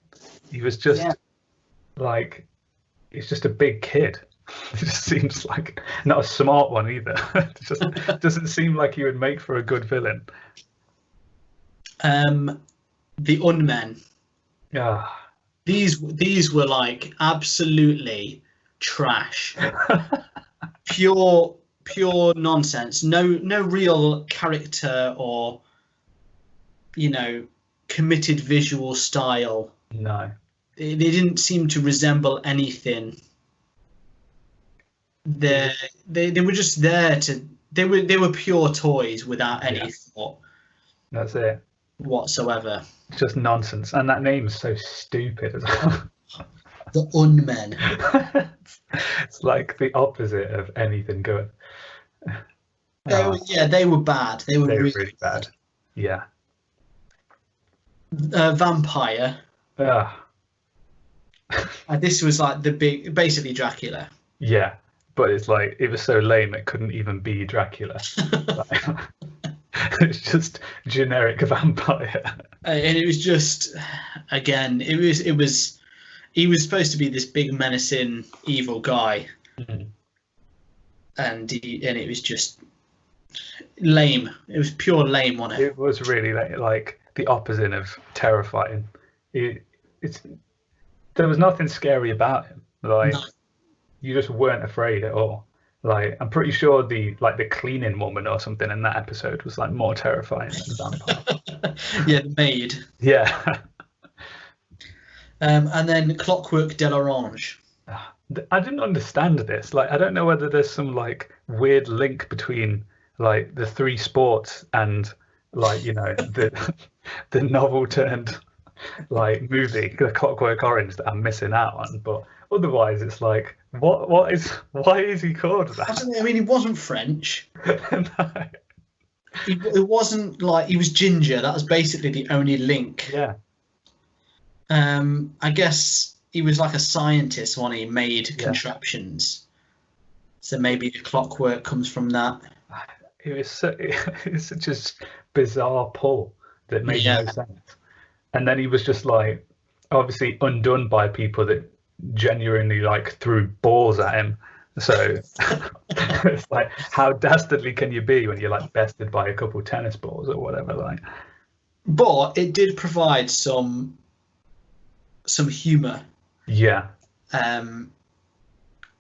S3: He was just like, he's just a big kid. It just seems like not a smart one either. It just doesn't seem like he would make for a good villain.
S2: The Unmen.
S3: Yeah.
S2: These were like absolutely trash. pure nonsense. No real character or committed visual style.
S3: No.
S2: They didn't seem to resemble anything. They were just there to they were pure toys without any thought.
S3: That's it.
S2: Whatsoever.
S3: Just nonsense, and that name is so stupid as well.
S2: The Unmen.
S3: It's like the opposite of anything good.
S2: They were bad. They were really
S3: bad. Yeah.
S2: Vampire. This was like basically Dracula.
S3: Yeah, but it's like it was so lame it couldn't even be Dracula. It's just generic vampire.
S2: And it was just, again, he was supposed to be this big menacing evil guy, and it was just lame. It was pure lame, wasn't it?
S3: It was really like the opposite of terrifying. There was nothing scary about him. Like
S2: No.
S3: you just weren't afraid at all. Like I'm pretty sure the cleaning woman or something in that episode was like more terrifying than the vampire.
S2: Yeah, the maid.
S3: Yeah.
S2: And then Clockwork Delarange.
S3: I didn't understand this. Like, I don't know whether there's some like weird link between like the three sports and like the the novel turned like movie, The Clockwork Orange, that I'm missing out on. But otherwise, it's like, why is he called that?
S2: I mean, he wasn't French.
S3: No.
S2: It wasn't like he was ginger. That was basically the only link.
S3: Yeah,
S2: I guess he was like a scientist when he made
S3: yeah.
S2: contraptions. So maybe the clockwork comes from that.
S3: It was such a bizarre pull that made
S2: Yeah.
S3: no sense. And then he was just like obviously undone by people that genuinely like threw balls at him. So it's like, how dastardly can you be when you're like bested by a couple tennis balls or whatever? Like,
S2: But it did provide some humour.
S3: yeah,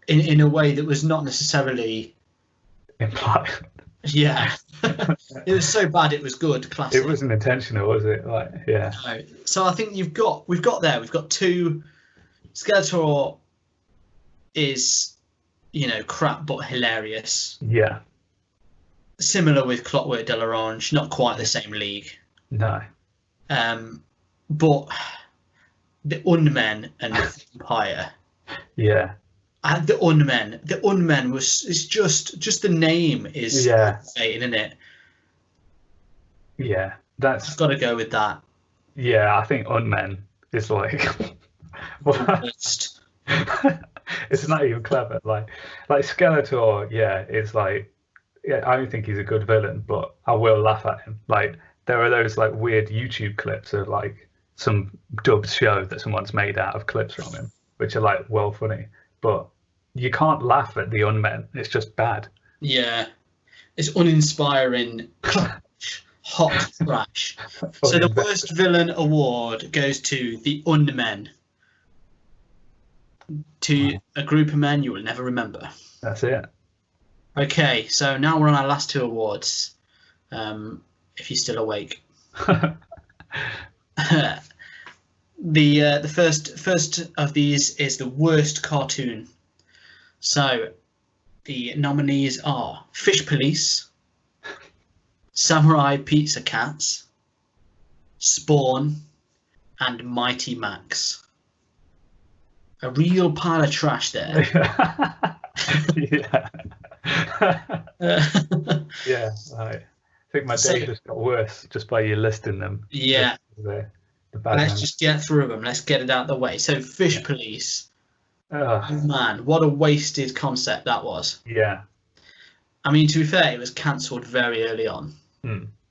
S2: In a way that was not necessarily.
S3: implied.
S2: Yeah. It was so bad it was good. Classic.
S3: It wasn't intentional, was it? Like, yeah,
S2: No. So I think we've got two. Skeletor is, crap but hilarious.
S3: yeah,
S2: Similar with Clockwork Delarange, not quite the same league.
S3: no,
S2: But the Unmen and the Vampire.
S3: yeah,
S2: And the Unmen it's just the name is
S3: yeah,
S2: fascinating, isn't it?
S3: yeah.
S2: I've
S3: That's
S2: got to go with that.
S3: yeah. I think Unmen is like,
S2: First.
S3: it's not even clever. Like Skeletor, yeah, it's like, yeah, I don't think he's a good villain, but I will laugh at him. Like there are those like weird YouTube clips of like some dubbed show that someone's made out of clips from him, which are like well funny, but you can't laugh at the Unmen. It's just bad.
S2: Yeah, it's uninspiring. Hot trash. So the worst villain award goes to the Unmen. To a group of men you will never remember.
S3: That's it.
S2: Okay, so now we're on our last two awards. If you're still awake. The first of these is the worst cartoon. So the nominees are Fish Police, Samurai Pizza Cats, Spawn, and Mighty Max. A real pile of trash there.
S3: Yeah. Yeah, right. I think my day just got worse just by you listing them.
S2: Yeah.
S3: The bad
S2: Let's
S3: ones.
S2: just get through them. Let's get it out of the way. So Fish Police.
S3: Ugh,
S2: Oh, man, what a wasted concept that was.
S3: yeah.
S2: I mean, to be fair, it was cancelled very early on.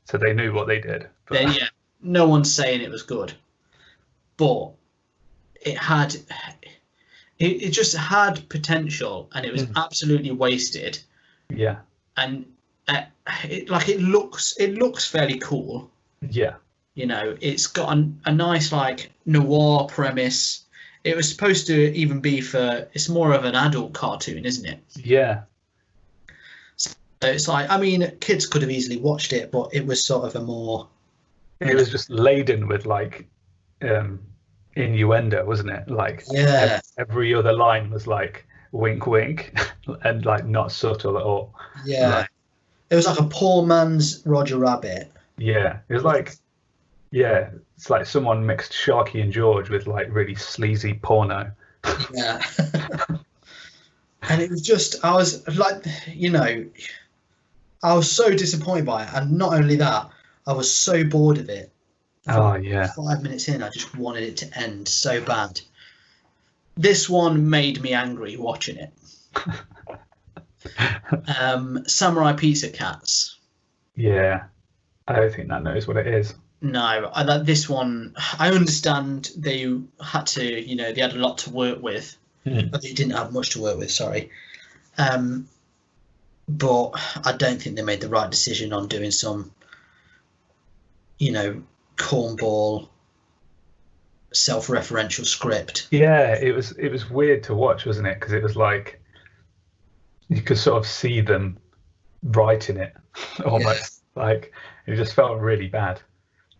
S3: So they knew what they did. But
S2: Then, yeah, no one's saying it was good, but it just had potential, and it was absolutely wasted.
S3: yeah,
S2: And it looks fairly cool.
S3: yeah,
S2: It's got a nice like noir premise. It was supposed to even be it's more of an adult cartoon, isn't it?
S3: yeah,
S2: So it's like, I mean, kids could have easily watched it, but it was sort of a more.
S3: it was just laden with like innuendo, wasn't it? Like,
S2: Yeah.
S3: every other line was like wink wink and like not subtle at all.
S2: Yeah.
S3: Like,
S2: It was like a poor man's Roger Rabbit.
S3: yeah, it was like, yeah, it's like someone mixed Sharky and George with like really sleazy porno.
S2: Yeah. And it was just, I was like, I was so disappointed by it. And not only that, I was so bored of it.
S3: Oh yeah,
S2: 5 minutes in, I just wanted it to end so bad. This one made me angry watching it. Samurai Pizza Cats.
S3: yeah. I don't think that knows what it is.
S2: No, this one, I understand they had to, they had a lot to work with. But they didn't have much to work with, sorry. But I don't think they made the right decision on doing some, cornball self-referential script.
S3: Yeah, it was weird to watch, wasn't it? Because it was like you could sort of see them writing it almost. Like it just felt really bad.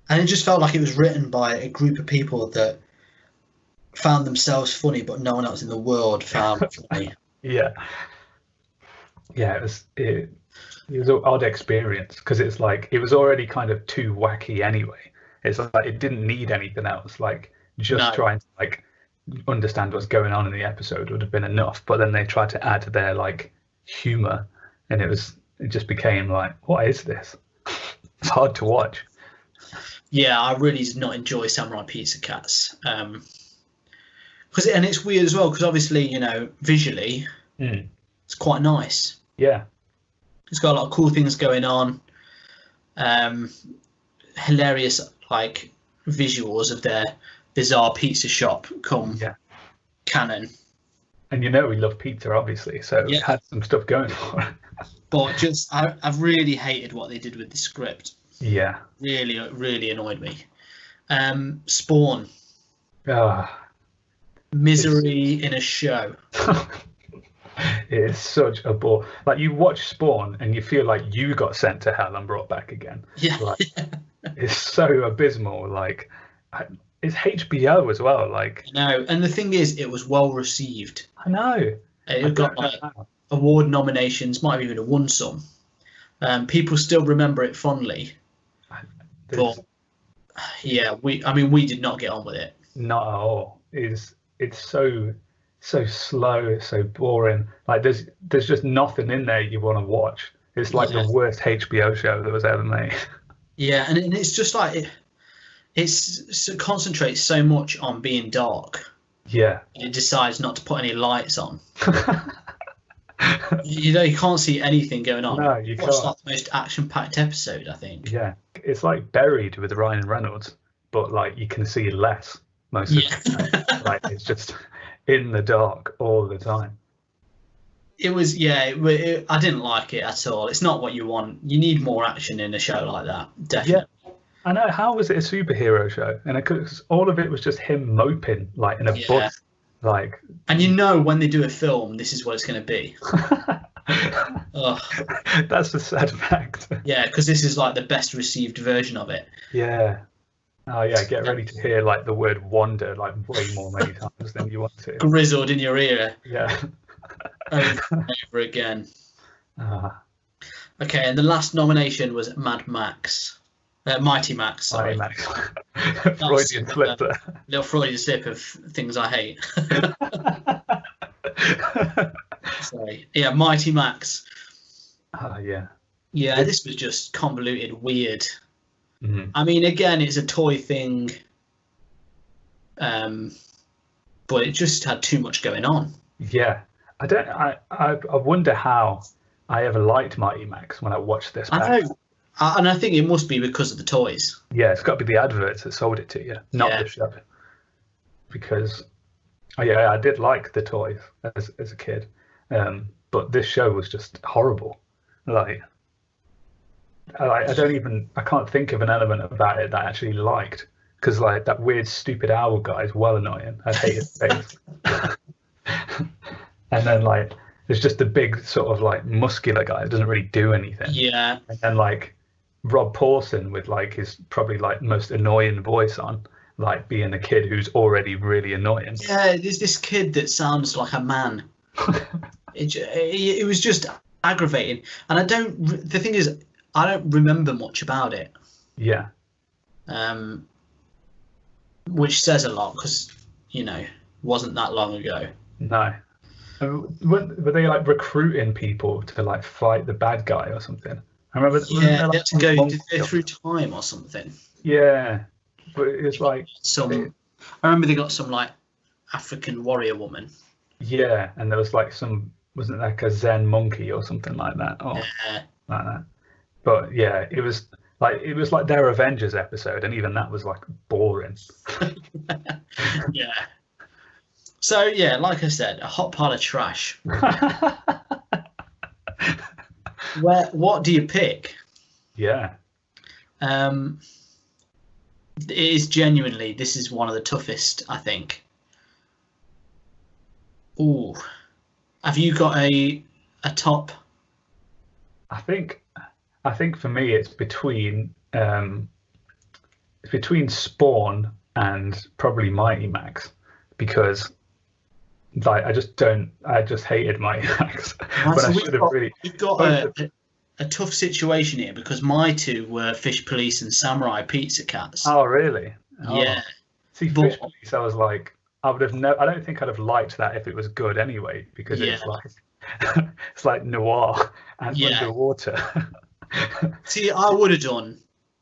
S2: And it just felt like it was written by a group of people that found themselves funny, but no one else in the world found funny.
S3: Yeah, yeah, it was an odd experience because it's like it was already kind of too wacky anyway. It's like it didn't need anything else. Like just
S2: No.
S3: trying to like understand what's going on in the episode would have been enough. But then they tried to add their like humor, and it just became like, what is this? It's hard to watch.
S2: Yeah, I really did not enjoy Samurai Pizza Cats. And it's weird as well because obviously, you know, visually, it's quite nice.
S3: Yeah.
S2: It's got a lot of cool things going on. Hilarious like visuals of their bizarre pizza shop come canon.
S3: And you know we love pizza, obviously, so it had some stuff going for it.
S2: But just I've really hated what they did with the script.
S3: Yeah.
S2: Really, really annoyed me. Spawn. Misery in a show.
S3: It is such a bore. Like you watch Spawn and you feel like you got sent to hell and brought back again.
S2: Yeah.
S3: Like, it's so abysmal. Like it's HBO as well. Like
S2: no, and the thing is, it was well received.
S3: I know.
S2: It got like award nominations, might have even won some. People still remember it fondly. But yeah, we did not get on with it.
S3: Not at all. It's so slow, so boring. Like there's just nothing in there you want to watch. It's like the worst HBO show that was ever made.
S2: Yeah, and it's just like it concentrates so much on being dark.
S3: Yeah.
S2: It decides not to put any lights on. You can't see anything going on.
S3: No, you can't.
S2: It's like the most action-packed episode, I think.
S3: Yeah, it's like Buried with Ryan Reynolds, but like you can see less most of the time. Like it's just in the dark all the time.
S2: It was, I didn't like it at all. It's not what you want. You need more action in a show like that, definitely.
S3: Yeah, I know. How was it a superhero show? And because all of it was just him moping, like in a bush, like.
S2: And you know when they do a film, this is what it's going to be.
S3: That's the sad fact.
S2: Yeah, because this is like the best received version of it.
S3: Yeah. Oh yeah, get ready to hear like the word "wonder" like way many times than you want to.
S2: Grizzled in your ear.
S3: Yeah.
S2: Over and over again. Okay, and the last nomination was Mad Max. Mighty Max, sorry.
S3: Mighty Max. Freudian slip there.
S2: Little Freudian slip of things I hate. Sorry. Yeah, Mighty Max.
S3: Yeah.
S2: Yeah, this was just convoluted, weird.
S3: Mm-hmm.
S2: I mean, again, it's a toy thing, but it just had too much going on.
S3: Yeah. I wonder how I ever liked Mighty Max when I watched this.
S2: I know. And I think it must be because of the toys.
S3: Yeah, it's got to be the adverts that sold it to you, not the show. Because, I did like the toys as a kid, but this show was just horrible. Like, I can't think of an element about it that I actually liked. Because like that weird stupid owl guy is well annoying. I hate his face. And then like there's just the big sort of like muscular guy that doesn't really do anything.
S2: Yeah.
S3: And then like Rob Paulson with like his probably like most annoying voice on, like being a kid who's already really annoying.
S2: Yeah, there's this kid that sounds like a man. It was just aggravating, and the thing is, I don't remember much about it.
S3: Yeah.
S2: Which says a lot because it wasn't that long ago.
S3: No. Were they like recruiting people to like fight the bad guy or something? I remember.
S2: Yeah, they had to go through time or something.
S3: Yeah, but it's like
S2: I remember they got some like African warrior woman.
S3: Yeah, and there was like wasn't it like a Zen monkey or something like that? Or like that. But yeah, it was like their Avengers episode, and even that was like boring.
S2: Yeah. So yeah, like I said, a hot pile of trash. What do you pick?
S3: Yeah.
S2: The it is genuinely. This is one of the toughest, I think. Ooh, have you got a top?
S3: I think for me it's between Spawn and probably Mighty Max, because like I just hated Mighty Max
S2: Right,
S3: when
S2: so
S3: I should have really.
S2: we've got a tough situation here because my two were Fish Police and Samurai Pizza Cats.
S3: Oh really?
S2: Yeah,
S3: See,
S2: but
S3: Fish Police, I was like, I would have I don't think I'd have liked that if it was good anyway, because
S2: yeah,
S3: it's like it's like noir and
S2: yeah.
S3: underwater.
S2: See, I would have done,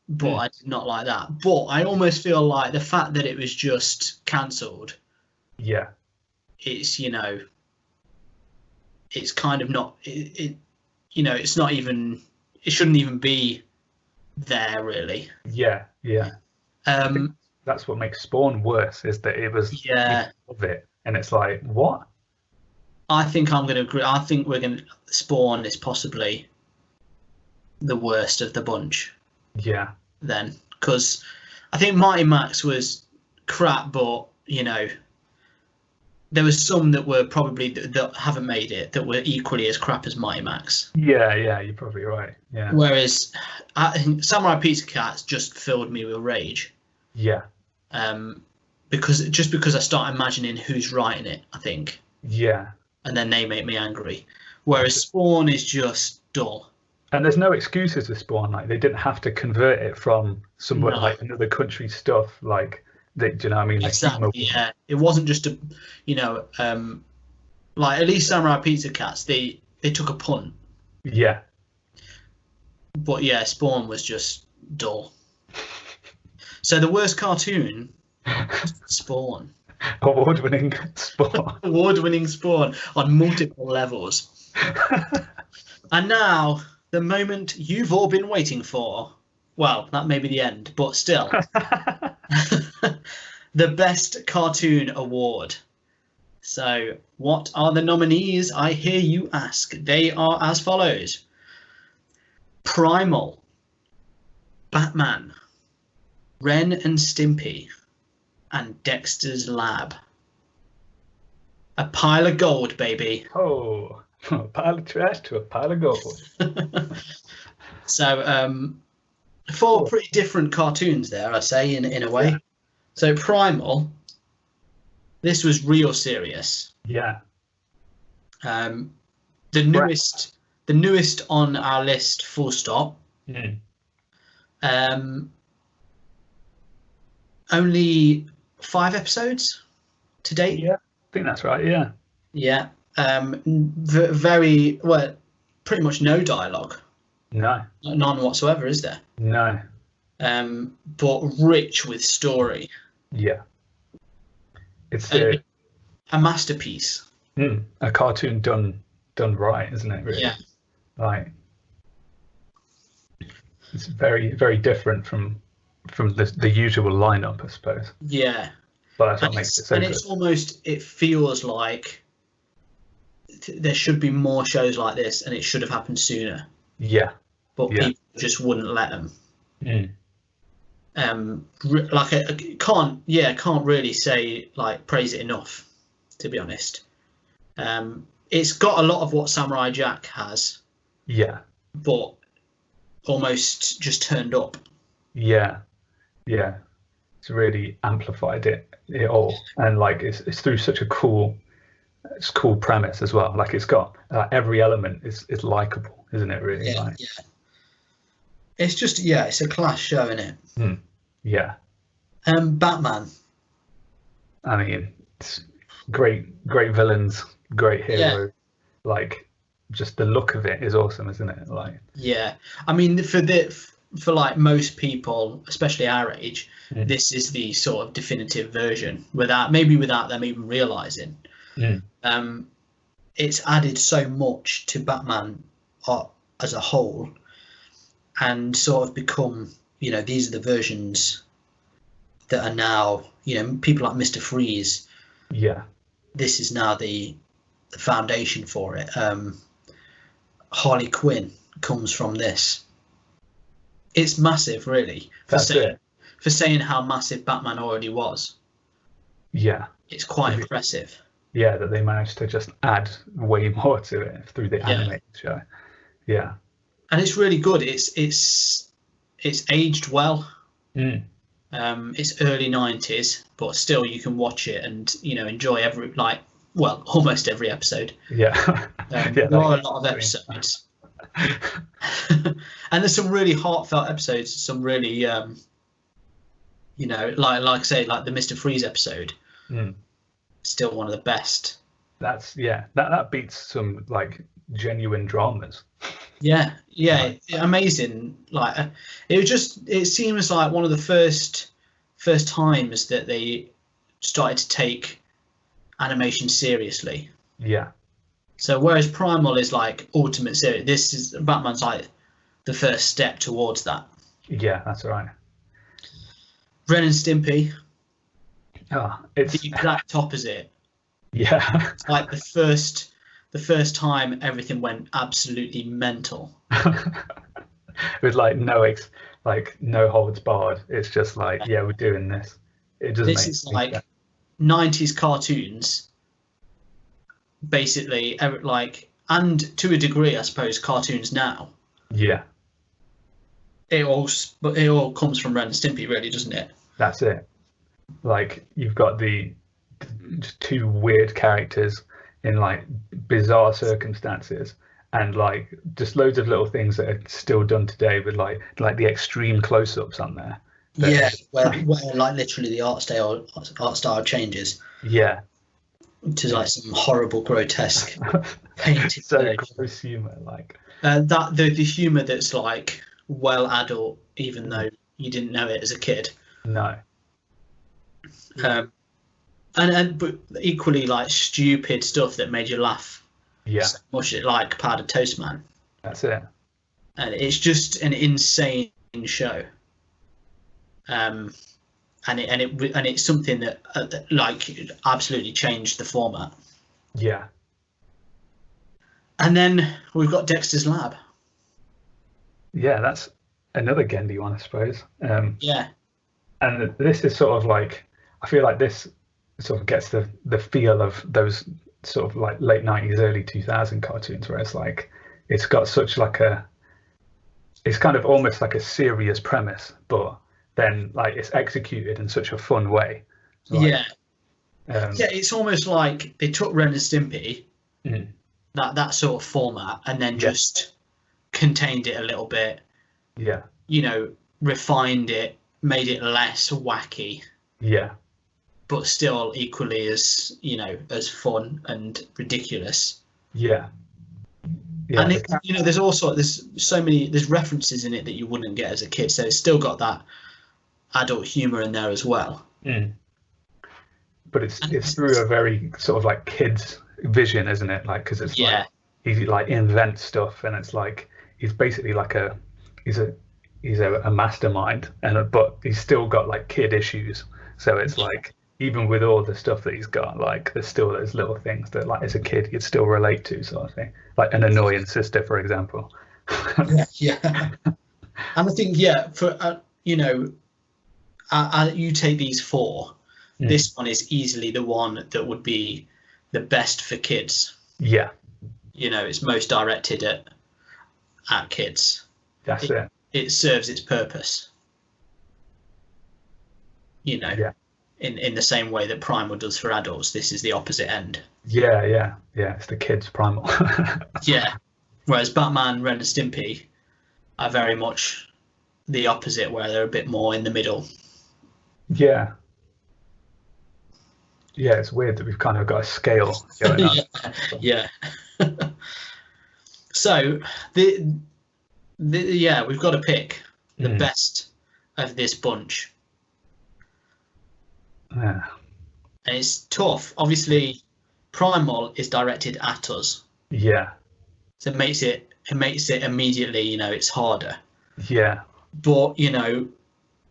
S2: but
S3: Mm.
S2: I did not like that. But I almost feel like the fact that it was just cancelled,
S3: Yeah,
S2: it's it's kind of not it's not even, it shouldn't even be there really.
S3: yeah. I think
S2: Um,
S3: that's what makes Spawn worse, is that it was
S2: yeah,
S3: of it, and it's like, what?
S2: I think I'm going to agree. I think we're going to Spawn is possibly the worst of the bunch
S3: Yeah,
S2: then, because I think Mighty Max was crap, but there was some that were probably that haven't made it that were equally as crap as Mighty Max.
S3: yeah, you're probably right. Yeah,
S2: Whereas I think Samurai Pizza Cats just filled me with rage.
S3: yeah,
S2: Because I start imagining who's writing it, I think,
S3: yeah.
S2: and then they make me angry. Whereas Spawn is just dull.
S3: And there's no excuses with Spawn. Like, they didn't have to convert it from somewhere
S2: No.
S3: like another country stuff. Like, do you know what I mean?
S2: Exactly. Yeah, it wasn't just like at least Samurai Pizza Cats, they took a punt.
S3: Yeah,
S2: But yeah, Spawn was just dull. So the worst cartoon, Spawn.
S3: award-winning Spawn.
S2: Award-winning Spawn on multiple levels. And now, the moment you've all been waiting for. Well, that may be the end, but still. The Best Cartoon Award. So, what are the nominees, I hear you ask? They are as follows. Primal, Batman, Ren and Stimpy, and Dexter's Lab. A pile of gold, baby.
S3: Oh, a pile of trash to a pile of gold.
S2: So, four pretty different cartoons there, I say, in a way.
S3: Yeah.
S2: So, Primal, this was real serious.
S3: Yeah.
S2: The newest on our list, full stop.
S3: Mm.
S2: Only 5 episodes to date.
S3: Yeah, I think that's right. Yeah.
S2: Yeah. Very well, pretty much no dialogue.
S3: No.
S2: None whatsoever, is there?
S3: No.
S2: But rich with story.
S3: Yeah. It's
S2: a masterpiece.
S3: A cartoon done right, isn't it? Really?
S2: Yeah.
S3: Like, it's very, very different from the usual lineup, I suppose.
S2: Yeah.
S3: But that's what makes it so good.
S2: And it's almost, it feels like there should be more shows like this, and it should have happened sooner.
S3: Yeah.
S2: But people just wouldn't let them. Like I can't really say, like, praise it enough, to be honest. It's got a lot of what Samurai Jack has.
S3: Yeah.
S2: But almost just turned up.
S3: Yeah. Yeah. It's really amplified it all, and like it's through such a cool premise as well. Like, it's got every element is likable, isn't it? Really?
S2: Yeah. Yeah. It's just it's a class show, isn't it?
S3: Yeah.
S2: Batman.
S3: I mean, it's great villains, great hero. Like, just the look of it is awesome, isn't it? Like,
S2: yeah. I mean, for like most people, especially our age, this is the sort of definitive version. Without them even realizing. It's added so much to Batman as a whole, and sort of become, these are the versions that are now, people like Mr. Freeze.
S3: Yeah.
S2: This is now the foundation for it. Harley Quinn comes from this. It's massive, really, for saying how massive Batman already was.
S3: Yeah.
S2: It's quite impressive.
S3: Yeah, that they managed to just add way more to it through the animated show. Yeah.
S2: And it's really good. It's aged well.
S3: Mm.
S2: It's early 90s, but still you can watch it and enjoy almost every episode.
S3: Yeah.
S2: There are a lot of episodes. And there's some really heartfelt episodes, some really like I say, like the Mr. Freeze episode. Still one of the best.
S3: That's that beats some like genuine dramas.
S2: Yeah, amazing. Like it seems like one of the first times that they started to take animation seriously.
S3: Yeah.
S2: So whereas Primal is like ultimate series, this is Batman's like the first step towards that.
S3: Yeah, that's right.
S2: Ren and Stimpy.
S3: It's
S2: the exact opposite.
S3: Yeah.
S2: It's like the first time everything went absolutely mental.
S3: With like no holds barred. It's just like, yeah, we're doing this. It doesn't.
S2: This is like 90s cartoons, basically, like, and to a degree, I suppose, cartoons now.
S3: Yeah.
S2: It all comes from Ren and Stimpy, really, doesn't it?
S3: That's it. Like, you've got the just two weird characters in like bizarre circumstances, and like just loads of little things that are still done today with like the extreme close-ups on there.
S2: Yeah, where like literally the art style changes.
S3: Yeah.
S2: To like some horrible, grotesque painting.
S3: So gross humor, like
S2: that the humor that's like well adult, even though you didn't know it as a kid.
S3: No.
S2: But equally like stupid stuff that made you laugh.
S3: Yeah.
S2: So much like Powdered Toast Man.
S3: That's it.
S2: And it's just an insane show. And it's something that like absolutely changed the format.
S3: Yeah.
S2: And then we've got Dexter's Lab.
S3: Yeah, that's another Gendy one, I suppose.
S2: Yeah.
S3: And this is sort of like, I feel like this sort of gets the feel of those sort of like late 90s, early 2000 cartoons, where it's like, it's got such like it's kind of almost like a serious premise, but then like it's executed in such a fun way. Like,
S2: it's almost like they took Ren and Stimpy, that sort of format, and then just contained it a little bit.
S3: Yeah.
S2: Refined it, made it less wacky.
S3: Yeah.
S2: But still equally as as fun and ridiculous.
S3: Yeah. Yeah.
S2: And there's there's references in it that you wouldn't get as a kid, so it's still got that adult humor in there as well.
S3: But it's through a very sort of like kids vision, isn't it? Like, because it's like he like invents stuff, and it's like he's basically like he's a mastermind, but he's still got like kid issues. So it's like, even with all the stuff that he's got, like there's still those little things that like as a kid you'd still relate to, sort of thing, like an annoying sister, for example.
S2: And I think for you take these four, this one is easily the one that would be the best for kids.
S3: Yeah.
S2: It's most directed at kids.
S3: That's it.
S2: It serves its purpose. In the same way that Primal does for adults, this is the opposite end.
S3: Yeah. It's the kids' Primal.
S2: Yeah. Whereas Batman, Ren and Stimpy are very much the opposite, where they're a bit more in the middle.
S3: Yeah. Yeah, it's weird that we've kind of got a scale going on.
S2: Yeah. So we've got to pick the best of this bunch.
S3: Yeah.
S2: And it's tough. Obviously, Primal is directed at us.
S3: Yeah.
S2: So it makes it immediately, it's harder.
S3: Yeah.
S2: But,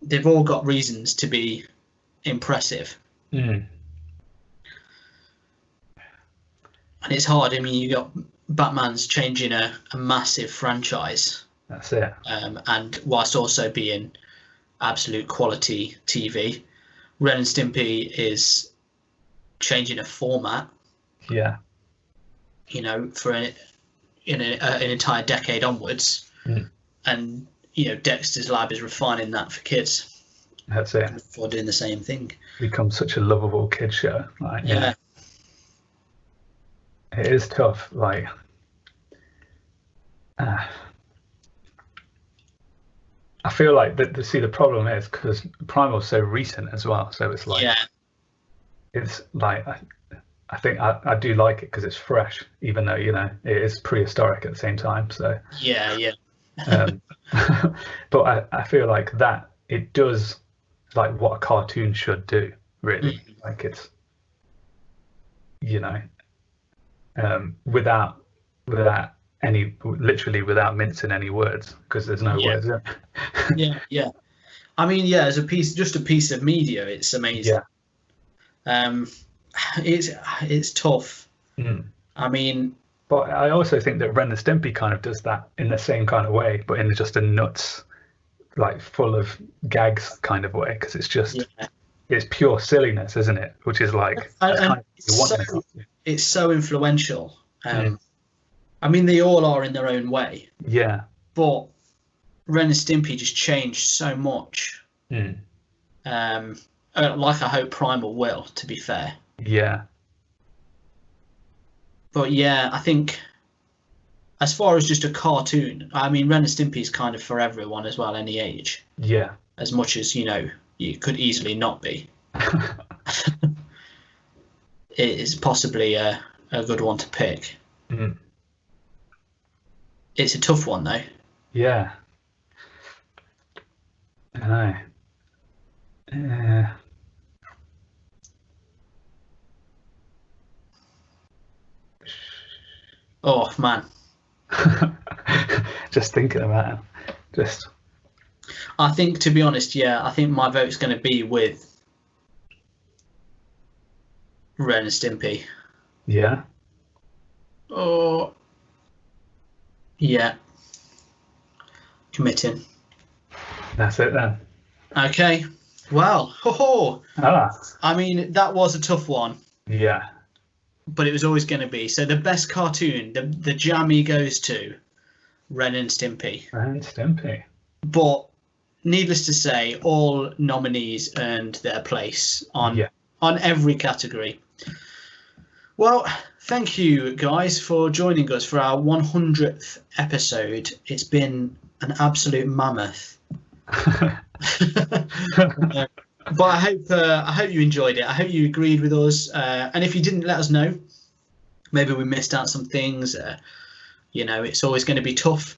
S2: they've all got reasons to be impressive. And it's hard. I mean, you got Batman's changing a massive franchise.
S3: That's it.
S2: And whilst also being absolute quality TV. Ren and Stimpy is changing a format.
S3: Yeah.
S2: You know, for an entire decade onwards, and you know, Dexter's Lab is refining that for kids.
S3: That's it.
S2: For doing the same thing.
S3: Becomes such a lovable kid show. Like,
S2: Yeah.
S3: It is tough. Like, I feel like the problem is because Primal's so recent as well. So it's like, it's like, I think I do like it because it's fresh, even though, you know, it is prehistoric at the same time. So
S2: yeah.
S3: But I feel like that it does like what a cartoon should do, really. Like it's, you know, without any, literally without mincing any words, because there's no words in it.
S2: yeah. I mean, as a piece of media, it's amazing. It's tough. I mean,
S3: but I also think that Ren and Stimpy kind of does that in the same kind of way, but in just a nuts, like full of gags kind of way, because it's just it's pure silliness, isn't it? Which is like
S2: it's so influential. I mean, they all are in their own way.
S3: Yeah.
S2: But Ren and Stimpy just changed so much. Like I hope Primal will, to be fair.
S3: Yeah.
S2: But yeah, I think as far as just a cartoon, I mean, Ren and Stimpy is kind of for everyone as well, any age.
S3: Yeah.
S2: As much as, you know, you could easily not be. It is possibly a good one to pick. It's a tough one, though.
S3: Yeah. I know.
S2: Oh, man.
S3: Just thinking about it.
S2: I think, to be honest, I think my vote's going to be with Ren and Stimpy.
S3: Yeah.
S2: Oh. Yeah. Committing.
S3: That's it then.
S2: Okay. Well, I mean, that was a tough one.
S3: Yeah.
S2: But it was always going to be. So the best cartoon, the Jammy goes to Ren and Stimpy.
S3: Ren and Stimpy.
S2: But needless to say, all nominees earned their place on every category. Well, thank you guys for joining us for our 100th episode. It's been an absolute mammoth. But I hope you enjoyed it. I hope you agreed with us. And if you didn't, let us know. Maybe we missed out some things. You know, it's always going to be tough.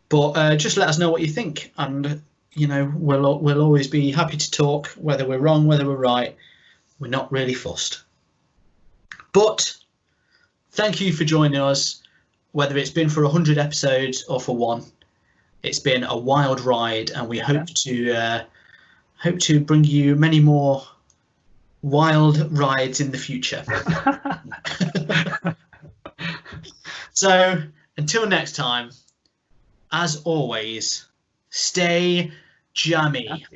S2: But just let us know what you think. And, you know, we'll always be happy to talk, whether we're wrong, whether we're right. We're not really fussed. But thank you for joining us, whether it's been for 100 episodes or for one. It's been a wild ride, and we hope to bring you many more wild rides in the future. So until next time, as always, stay jammy.